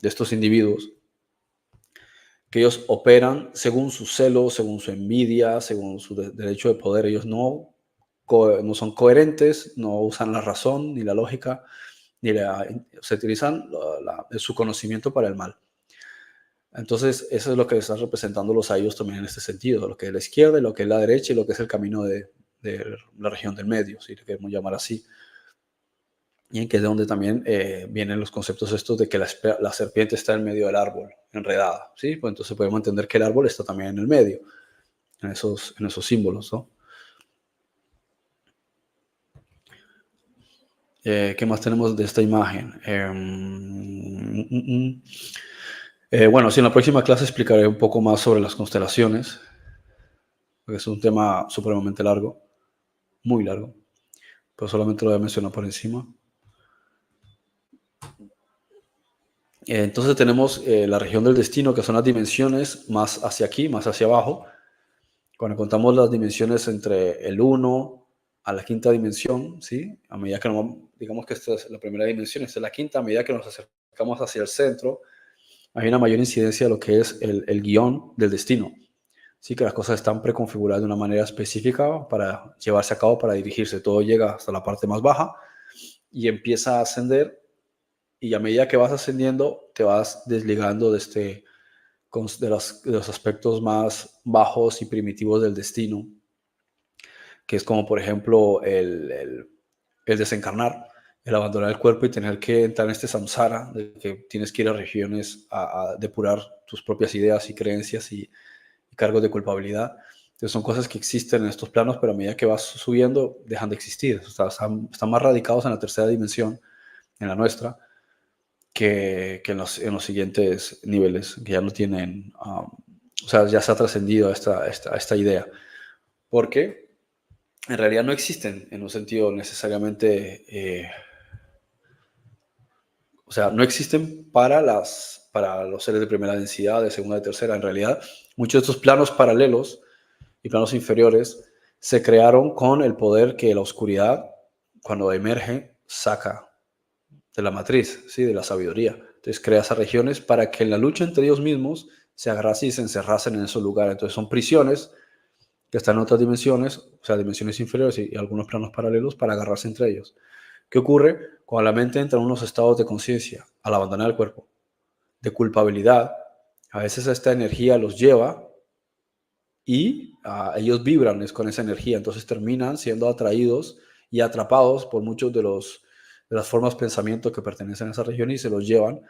Speaker 1: estos individuos, que ellos operan según su celo, según su envidia, según su derecho de poder. Ellos no son coherentes, no usan la razón ni la lógica, se utilizan su conocimiento para el mal. Entonces, eso es lo que están representándolos a ellos también en este sentido, lo que es la izquierda y lo que es la derecha y lo que es el camino de la región del medio, si lo queremos llamar así. Y en que es de donde también vienen los conceptos estos de que la serpiente está en medio del árbol, enredada, ¿sí? Pues entonces podemos entender que el árbol está también en el medio, en esos símbolos, ¿no? ¿Qué más tenemos de esta imagen? Bueno, sí, en la próxima clase explicaré un poco más sobre las constelaciones, porque es un tema supremamente largo, muy largo, pero solamente lo voy a mencionar por encima. Entonces tenemos la región del destino, que son las dimensiones más hacia aquí, más hacia abajo. Cuando contamos las dimensiones entre el 1 a la quinta dimensión, ¿sí? A medida que digamos que esta es la primera dimensión, esta es la quinta, a medida que nos acercamos hacia el centro, hay una mayor incidencia de lo que es el guión del destino. Sí, que las cosas están preconfiguradas de una manera específica para llevarse a cabo, para dirigirse. Todo llega hasta la parte más baja y empieza a ascender, y a medida que vas ascendiendo te vas desligando de los aspectos más bajos y primitivos del destino, que es como por ejemplo el desencarnar, el abandonar el cuerpo y tener que entrar en este samsara, de que tienes que ir a regiones a depurar tus propias ideas y creencias y cargos de culpabilidad. Entonces son cosas que existen en estos planos, pero a medida que vas subiendo dejan de existir. Están más radicados en la tercera dimensión, en la nuestra, que en los siguientes niveles, que ya no tienen, o sea, ya se ha trascendido a esta idea. Porque en realidad no existen en un sentido necesariamente, o sea, no existen para los seres de primera densidad, de segunda y tercera. En realidad, muchos de estos planos paralelos y planos inferiores se crearon con el poder que la oscuridad, cuando emerge, saca de la matriz, ¿sí? De la sabiduría. Entonces crea esas regiones para que en la lucha entre ellos mismos se agarrasen y se encerrasen en esos lugares. Entonces son prisiones que están en otras dimensiones, o sea, dimensiones inferiores y algunos planos paralelos para agarrarse entre ellos. ¿Qué ocurre? Cuando la mente entra en unos estados de conciencia, al abandonar el cuerpo, de culpabilidad, a veces esta energía los lleva y ellos vibran con esa energía, entonces terminan siendo atraídos y atrapados por muchos de las formas de pensamiento que pertenecen a esa región y se los llevan,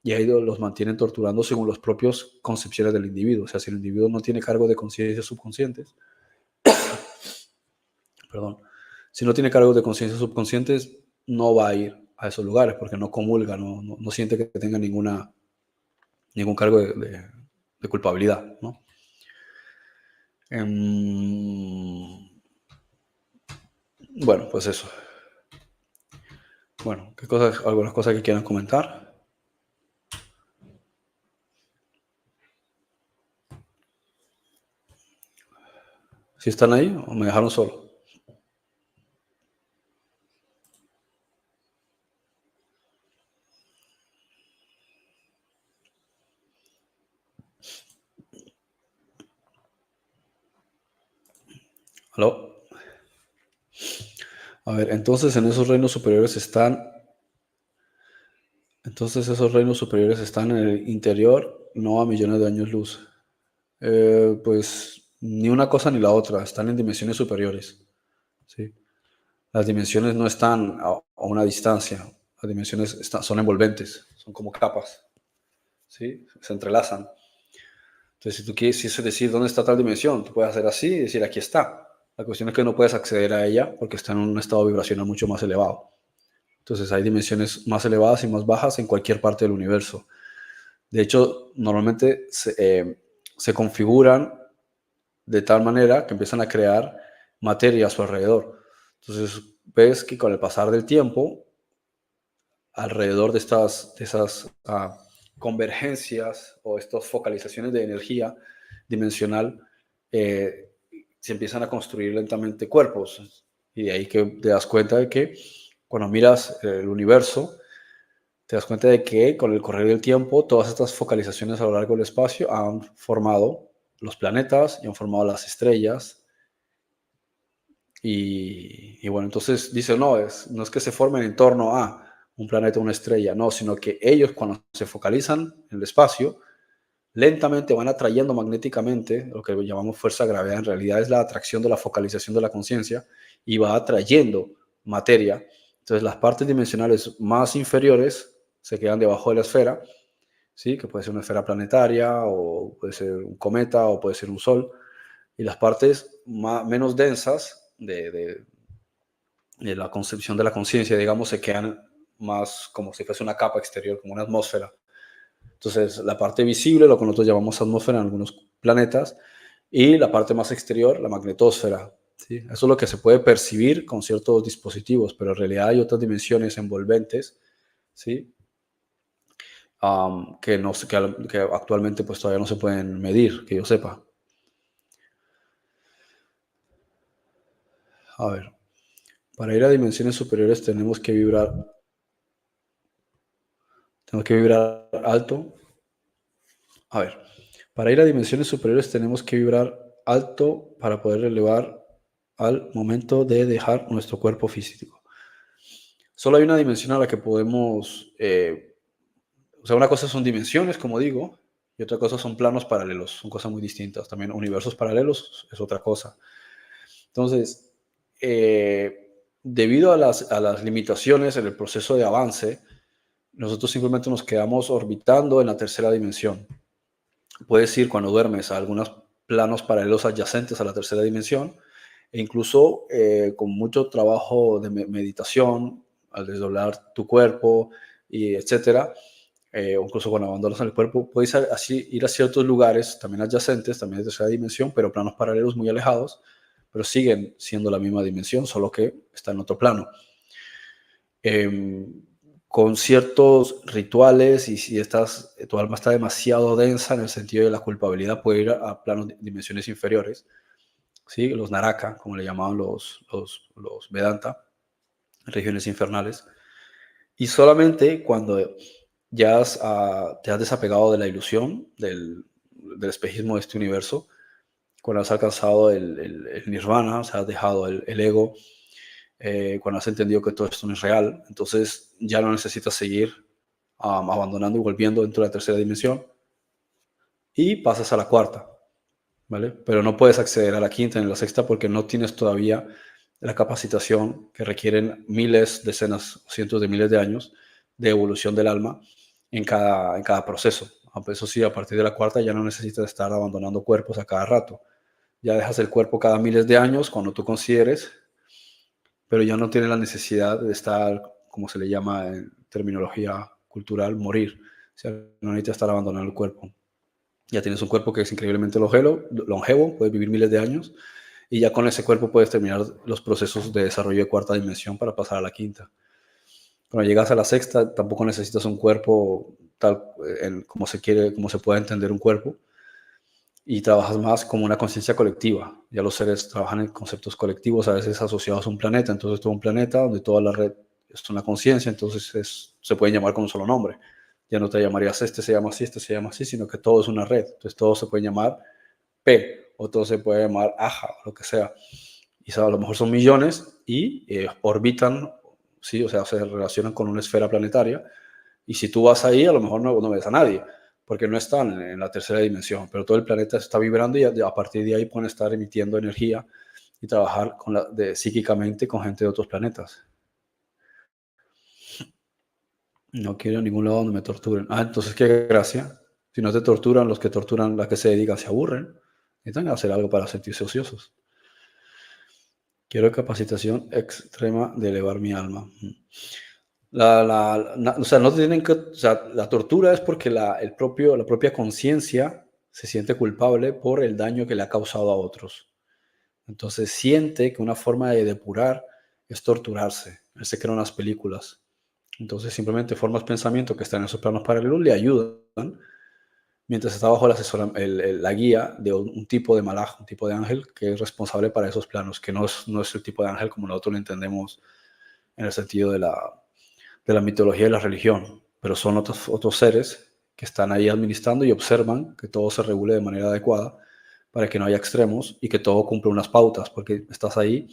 Speaker 1: y ahí los mantienen torturando según las propias concepciones del individuo. O sea, si el individuo no tiene cargo de conciencias subconscientes, perdón, Si no tiene cargos de conciencia subconscientes, no va a ir a esos lugares porque no comulga, no siente que tenga ningún cargo de culpabilidad, ¿no? Bueno, pues eso. Bueno, algunas cosas que quieran comentar. ¿Si están ahí o me dejaron solo? ¿Aló? A ver, entonces esos reinos superiores están en el interior, no a millones de años luz. Pues ni una cosa ni la otra, están en dimensiones superiores, ¿sí? Las dimensiones no están a una distancia, las dimensiones son envolventes, son como capas, ¿sí? Se entrelazan. Entonces, si tú quieres decir dónde está tal dimensión, tú puedes hacer así y decir aquí está. La cuestión es que no puedes acceder a ella porque está en un estado vibracional mucho más elevado. Entonces, hay dimensiones más elevadas y más bajas en cualquier parte del universo. De hecho, normalmente se configuran de tal manera que empiezan a crear materia a su alrededor. Entonces, ves que con el pasar del tiempo, alrededor de esas convergencias o estas focalizaciones de energía dimensional, se empiezan a construir lentamente cuerpos. Y de ahí que te das cuenta de que cuando miras el universo, te das cuenta de que con el correr del tiempo, todas estas focalizaciones a lo largo del espacio han formado los planetas y han formado las estrellas. Y bueno, entonces dice, no es que se formen en torno a un planeta o una estrella, no, sino que ellos cuando se focalizan en el espacio, lentamente van atrayendo magnéticamente, lo que llamamos fuerza de gravedad, en realidad es la atracción de la focalización de la conciencia, y va atrayendo materia. Entonces las partes dimensionales más inferiores se quedan debajo de la esfera, ¿sí? Que puede ser una esfera planetaria, o puede ser un cometa, o puede ser un sol, y las partes menos densas de la concepción de la conciencia, digamos, se quedan más como si fuese una capa exterior, como una atmósfera. Entonces, la parte visible, lo que nosotros llamamos atmósfera en algunos planetas, y la parte más exterior, la magnetosfera. ¿Sí? Eso es lo que se puede percibir con ciertos dispositivos, pero en realidad hay otras dimensiones envolventes, ¿sí? Que actualmente pues todavía no se pueden medir, que yo sepa. A ver, para ir a dimensiones superiores tenemos que vibrar alto. A ver, para ir a dimensiones superiores tenemos que vibrar alto para poder elevar al momento de dejar nuestro cuerpo físico. Solo hay una dimensión a la que podemos, o sea, una cosa son dimensiones, como digo, y otra cosa son planos paralelos, son cosas muy distintas. También universos paralelos es otra cosa. Entonces, debido a las limitaciones en el proceso de avance, nosotros simplemente nos quedamos orbitando en la tercera dimensión. Puedes ir cuando duermes a algunos planos paralelos adyacentes a la tercera dimensión, e incluso con mucho trabajo de meditación, al desdoblar tu cuerpo, y etcétera, o incluso cuando abandonas el cuerpo, puedes así ir a ciertos lugares también adyacentes, también de tercera dimensión, pero planos paralelos muy alejados, pero siguen siendo la misma dimensión, solo que está en otro plano. Con ciertos rituales, y si tu alma está demasiado densa en el sentido de la culpabilidad, puede ir a planos de dimensiones inferiores, ¿sí? Los Naraka, como le llamaban los Vedanta, regiones infernales. Y solamente cuando ya te has desapegado de la ilusión, del espejismo de este universo, cuando has alcanzado el nirvana, o sea, has dejado el ego, cuando has entendido que todo esto no es real, entonces ya no necesitas seguir abandonando y volviendo dentro de la tercera dimensión, y pasas a la cuarta, ¿vale? Pero no puedes acceder a la quinta ni a la sexta porque no tienes todavía la capacitación que requieren miles, decenas, cientos de miles de años de evolución del alma en cada proceso. Eso sí, a partir de la cuarta ya no necesitas estar abandonando cuerpos a cada rato. Ya dejas el cuerpo cada miles de años cuando tú consideres pero ya no tiene la necesidad de estar, como se le llama en terminología cultural, morir. O sea, no necesita estar abandonando el cuerpo. Ya tienes un cuerpo que es increíblemente longevo, puedes vivir miles de años, y ya con ese cuerpo puedes terminar los procesos de desarrollo de cuarta dimensión para pasar a la quinta. Cuando llegas a la sexta, tampoco necesitas un cuerpo tal como se quiere, como se puede entender un cuerpo, y trabajas más como una conciencia colectiva. Ya los seres trabajan en conceptos colectivos, a veces asociados a un planeta. Entonces, todo un planeta donde toda la red es una conciencia, entonces se pueden llamar con un solo nombre. Ya no te llamarías este se llama así, este se llama así, sino que todo es una red. Entonces, todo se puede llamar P, o todo se puede llamar AJA, o lo que sea. Y a lo mejor son millones y orbitan, ¿sí? O sea, se relacionan con una esfera planetaria. Y si tú vas ahí, a lo mejor no ves a nadie, porque no están en la tercera dimensión, pero todo el planeta está vibrando y a partir de ahí pueden estar emitiendo energía y trabajar psíquicamente con gente de otros planetas. No quiero ningún lado donde me torturen. Ah, entonces qué gracia. Si no te torturan, los que torturan, las que se dedican, se aburren. Necesitan hacer algo para sentirse ociosos. Quiero capacitación extrema de elevar mi alma. O sea, no tienen que, o sea, la tortura es porque la propia conciencia se siente culpable por el daño que le ha causado a otros. Entonces siente que una forma de depurar es torturarse. Él se crea unas películas. Entonces simplemente formas pensamiento que están en esos planos paralelos, le ayudan mientras está bajo la guía de un tipo de malaj, un tipo de ángel que es responsable para esos planos, que no es el tipo de ángel como nosotros lo entendemos en el sentido de la mitología y la religión, pero son otros seres que están ahí administrando y observan que todo se regule de manera adecuada para que no haya extremos y que todo cumpla unas pautas, porque estás ahí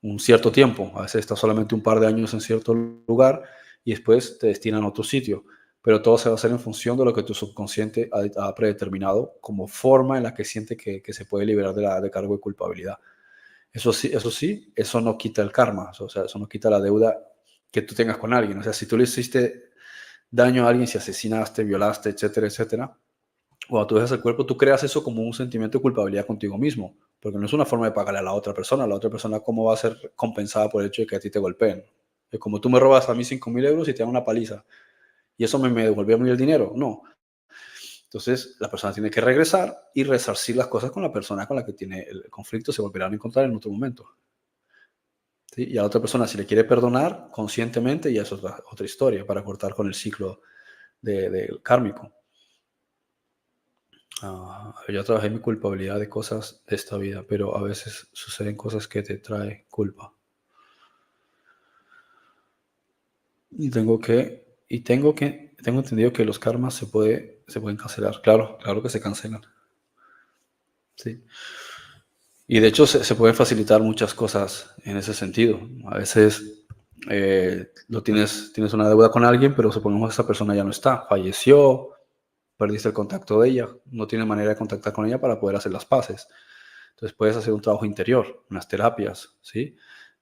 Speaker 1: un cierto tiempo, a veces estás solamente un par de años en cierto lugar y después te destinan a otro sitio, pero todo se va a hacer en función de lo que tu subconsciente ha predeterminado como forma en la que siente que se puede liberar de cargo de culpabilidad. Eso sí, eso no quita el karma, o sea, eso no quita la deuda que tú tengas con alguien. O sea, si tú le hiciste daño a alguien, si asesinaste, violaste, etcétera, etcétera, cuando tú dejas el cuerpo, tú creas eso como un sentimiento de culpabilidad contigo mismo, porque no es una forma de pagarle a la otra persona. La otra persona, ¿cómo va a ser compensada por el hecho de que a ti te golpeen? Es como tú me robas a mí 5.000 euros y te dan una paliza, y eso me devolvió a mí el dinero. No. Entonces, la persona tiene que regresar y resarcir las cosas con la persona con la que tiene el conflicto, se volverán a encontrar en otro momento. ¿Sí? Y a la otra persona, si le quiere perdonar conscientemente, ya eso es otra historia para cortar con el ciclo del kármico. Yo trabajé mi culpabilidad de cosas de esta vida, pero a veces suceden cosas que te traen culpa. Tengo entendido que los karmas se pueden cancelar. Claro, claro que se cancelan. Sí. Y de hecho se pueden facilitar muchas cosas en ese sentido. A veces tienes una deuda con alguien, pero supongamos que esa persona ya no está, falleció, perdiste el contacto de ella, no tienes manera de contactar con ella para poder hacer las paces. Entonces puedes hacer un trabajo interior, unas terapias, ¿sí?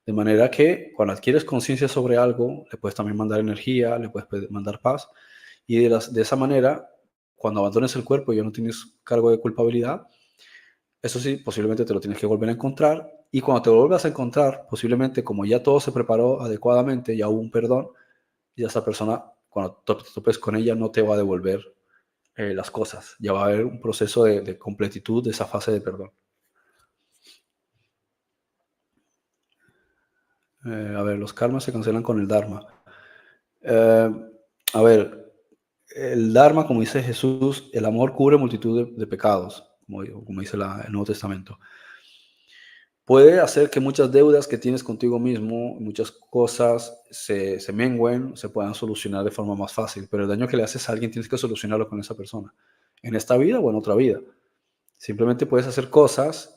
Speaker 1: De manera que cuando adquieres conciencia sobre algo, le puedes también mandar energía, le puedes mandar paz, y de esa manera, cuando abandones el cuerpo y ya no tienes cargo de culpabilidad, eso sí, posiblemente te lo tienes que volver a encontrar, y cuando te lo vuelvas a encontrar, posiblemente como ya todo se preparó adecuadamente, ya hubo un perdón, y esa persona, cuando te topes con ella, no te va a devolver las cosas. Ya va a haber un proceso de completitud de esa fase de perdón. A ver, los karmas se cancelan con el Dharma. Eh, a ver, el Dharma, como dice Jesús, el amor cubre multitud de pecados, como dice el Nuevo Testamento. Puede hacer que muchas deudas que tienes contigo mismo, muchas cosas se mengüen, se puedan solucionar de forma más fácil, pero el daño que le haces a alguien tienes que solucionarlo con esa persona, en esta vida o en otra vida. Simplemente puedes hacer cosas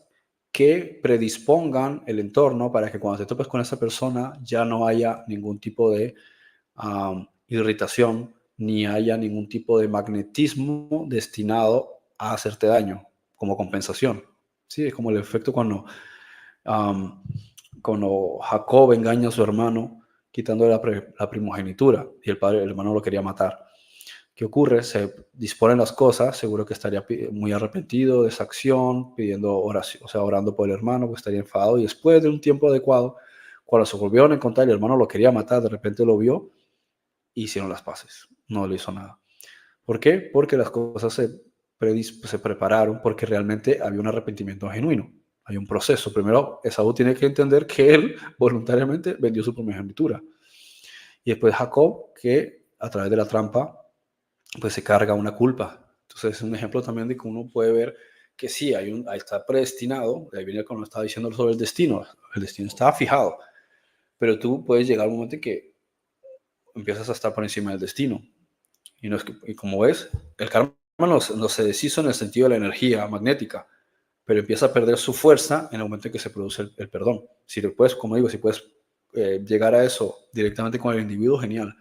Speaker 1: que predispongan el entorno para que cuando te topes con esa persona ya no haya ningún tipo de irritación, ni haya ningún tipo de magnetismo destinado a hacerte daño como compensación. Sí, es como el efecto cuando Jacob engaña a su hermano quitándole la primogenitura y el hermano lo quería matar. ¿Qué ocurre? Se disponen las cosas, seguro que estaría muy arrepentido de esa acción, pidiendo oración, o sea, orando por el hermano, que estaría enfadado, y después de un tiempo adecuado, Cuando se volvieron a encontrar, el hermano lo quería matar, de repente lo vio y hicieron las paces. No le hizo nada. ¿Por qué? Porque las cosas se prepararon, porque realmente había un arrepentimiento genuino. Hay un proceso. Primero, Esaú tiene que entender que él voluntariamente vendió su primogenitura. Y después Jacob, que a través de la trampa, pues se carga una culpa. Entonces es un ejemplo también de que uno puede ver que sí, ahí está predestinado. Ahí viene cuando estaba diciendo sobre el destino. El destino estaba fijado. Pero tú puedes llegar a un momento en que empiezas a estar por encima del destino. Y como ves, el karma no se deshizo en el sentido de la energía magnética, pero empieza a perder su fuerza en el momento en que se produce el perdón. Si puedes, como digo, si puedes llegar a eso directamente con el individuo, genial.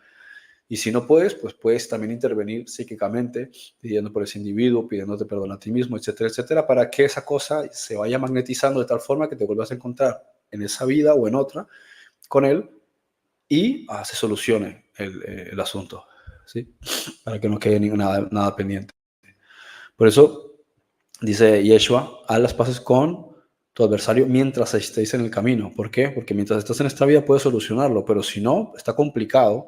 Speaker 1: Y si no puedes, pues puedes también intervenir psíquicamente, pidiendo por ese individuo, pidiéndote perdón a ti mismo, etcétera, etcétera, para que esa cosa se vaya magnetizando de tal forma que te vuelvas a encontrar en esa vida o en otra con él y se solucione el asunto, ¿sí? Para que no quede nada pendiente. Por eso dice Yeshua, haz las paces con tu adversario mientras estéis en el camino. ¿Por qué? Porque mientras estás en esta vida puedes solucionarlo, pero si no, está complicado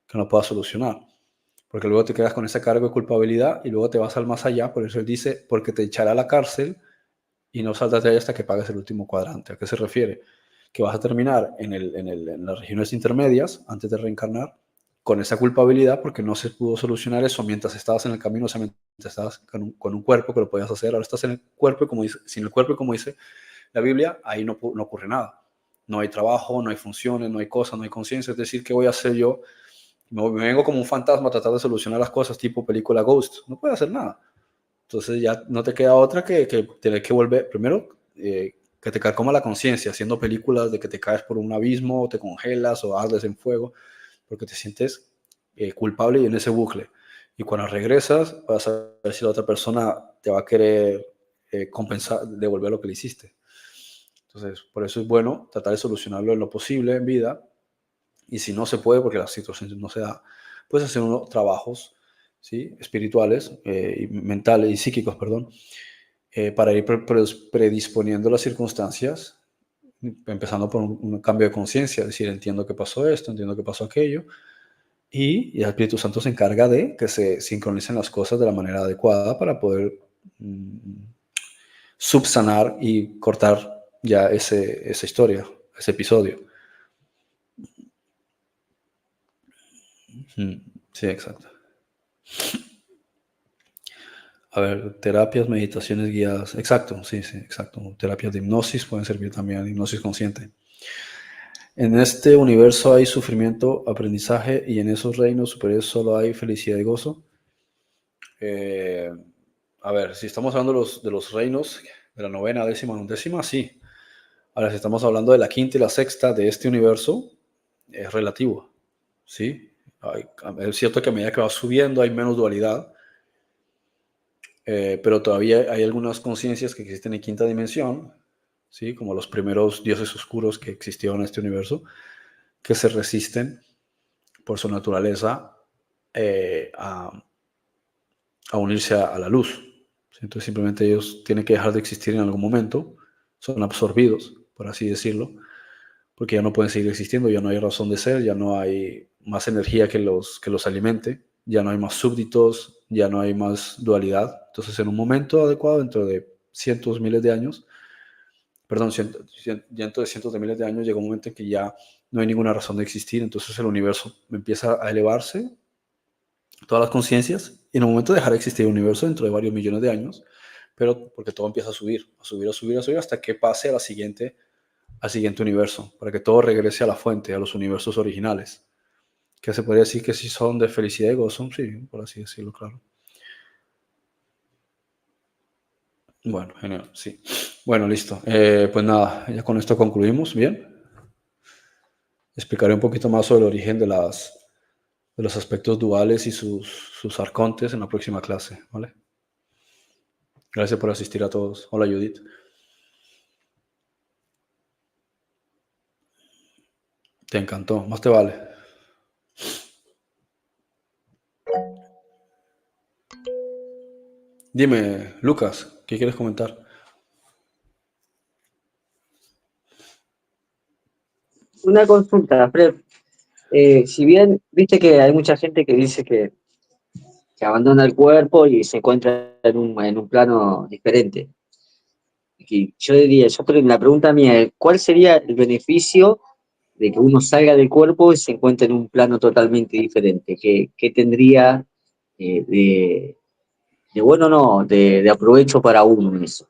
Speaker 1: que no puedas solucionar. Porque luego te quedas con ese cargo de culpabilidad y luego te vas al más allá. Por eso él dice, porque te echará a la cárcel y no saldrás de ahí hasta que pagues el último cuadrante. ¿A qué se refiere? Que vas a terminar en las regiones intermedias antes de reencarnar con esa culpabilidad porque no se pudo solucionar eso mientras estabas en el camino, o sea, mientras estabas con un cuerpo que lo podías hacer. Ahora estás en el cuerpo, como dice, sin el cuerpo, como dice la Biblia, ahí no ocurre nada. No hay trabajo, no hay funciones, no hay cosas, no hay conciencia. Es decir, ¿qué voy a hacer yo? Me vengo como un fantasma a tratar de solucionar las cosas tipo película Ghost. No puedo hacer nada. Entonces ya no te queda otra que tener que volver, primero, que te carcoma la conciencia, haciendo películas de que te caes por un abismo, o te congelas o ardes en fuego, porque te sientes culpable y en ese bucle. Y cuando regresas, vas a ver si la otra persona te va a querer compensar, devolver lo que le hiciste. Entonces, por eso es bueno tratar de solucionarlo en lo posible en vida. Y si no se puede, porque la situación no se da, puedes hacer unos trabajos, ¿sí? Espirituales, y mentales y psíquicos, perdón, para ir predisponiendo las circunstancias, empezando por un cambio de conciencia, es decir, entiendo que pasó esto, entiendo que pasó aquello, y el Espíritu Santo se encarga de que se sincronicen las cosas de la manera adecuada para poder subsanar y cortar ya esa historia, ese episodio. Sí, exacto. A ver, terapias, meditaciones guiadas. Exacto, sí, sí, exacto. Terapias de hipnosis pueden servir también, hipnosis consciente. En este universo hay sufrimiento, aprendizaje y en esos reinos superiores solo hay felicidad y gozo. A ver, si estamos hablando de los reinos de la novena, décima, undécima, sí. Ahora, si estamos hablando de la quinta y la sexta de este universo, es relativo, ¿sí? Es cierto que a medida que va subiendo hay menos dualidad, pero todavía hay algunas conciencias que existen en quinta dimensión, ¿sí? Como los primeros dioses oscuros que existieron en este universo, que se resisten por su naturaleza a unirse a la luz. ¿Sí? Entonces simplemente ellos tienen que dejar de existir en algún momento, son absorbidos, por así decirlo, porque ya no pueden seguir existiendo, ya no hay razón de ser, ya no hay más energía que los alimente, ya no hay más súbditos, ya no hay más dualidad. Entonces en un momento adecuado, dentro de cientos, miles de años, perdón, dentro de cientos de miles de años, llega un momento en que ya no hay ninguna razón de existir, entonces el universo empieza a elevarse, todas las conciencias, y en un momento dejará de existir el universo dentro de varios millones de años, pero porque todo empieza a subir, a subir, a subir, a subir, hasta que pase al siguiente universo, para que todo regrese a la fuente, a los universos originales, que se podría decir que sí son de felicidad y gozo, sí, por así decirlo, claro. Bueno, genial, sí. Bueno, listo. Pues nada, ya con esto concluimos, ¿bien? Explicaré un poquito más sobre el origen de los aspectos duales y sus arcontes en la próxima clase, ¿vale? Gracias por asistir a todos. Hola, Judith. Te encantó, más te vale. Dime, Lucas, ¿qué quieres comentar?
Speaker 2: Una consulta, Fred. Si bien viste que hay mucha gente que dice que abandona el cuerpo y se encuentra en un plano diferente. Y yo diría, la pregunta mía es, ¿cuál sería el beneficio de que uno salga del cuerpo y se encuentre en un plano totalmente diferente? ¿Qué tendría de bueno, no, de aprovecho para uno en eso?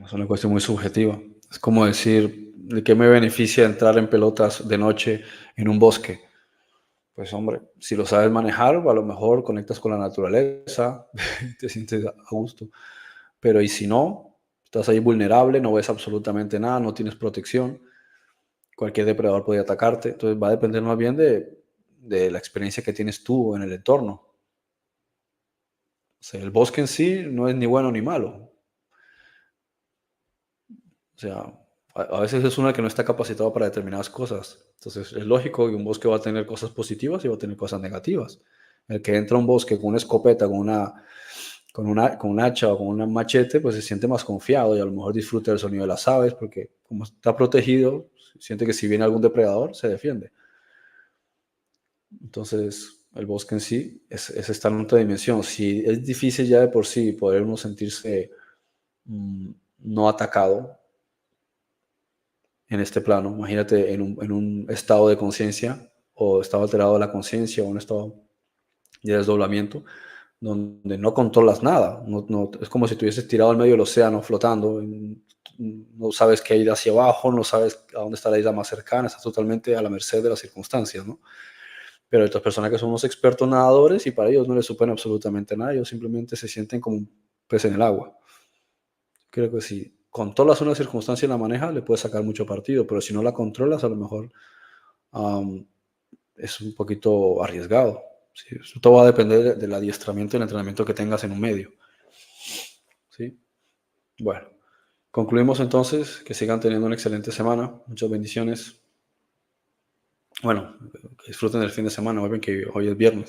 Speaker 1: Es una cuestión muy subjetiva. Es como decir, ¿de qué me beneficia entrar en pelotas de noche en un bosque? Pues hombre, si lo sabes manejar, a lo mejor conectas con la naturaleza, te sientes a gusto. Pero ¿y si no? Estás ahí vulnerable, no ves absolutamente nada, no tienes protección, cualquier depredador puede atacarte. Entonces va a depender más bien de la experiencia que tienes tú en el entorno. O sea, el bosque en sí no es ni bueno ni malo. O sea, a veces es una que no está capacitado para determinadas cosas. Entonces es lógico que un bosque va a tener cosas positivas y va a tener cosas negativas. El que entra a un bosque con una escopeta, con un hacha o con un machete, pues se siente más confiado y a lo mejor disfruta del sonido de las aves porque como está protegido, siente que si viene algún depredador, se defiende. Entonces, el bosque en sí es estar en otra dimensión. Si es difícil ya de por sí poder uno sentirse mm, no atacado en este plano, imagínate en un estado de conciencia o estado alterado de la conciencia o un estado de desdoblamiento donde no controlas nada. Es como si estuvieses tirado al medio del océano flotando. No sabes qué hay hacia abajo, no sabes a dónde está la isla más cercana, estás totalmente a la merced de las circunstancias, ¿no? Pero hay otras personas que son unos expertos nadadores y para ellos no les supone absolutamente nada, ellos simplemente se sienten como un pez en el agua. Creo que si controlas una circunstancia y la manejas, le puedes sacar mucho partido, pero si no la controlas, a lo mejor um, es un poquito arriesgado. Sí, eso todo va a depender del adiestramiento y el entrenamiento que tengas en un medio. ¿Sí? Bueno, concluimos entonces. Que sigan teniendo una excelente semana. Muchas bendiciones. Bueno, que disfruten el fin de semana. Ven que hoy es viernes.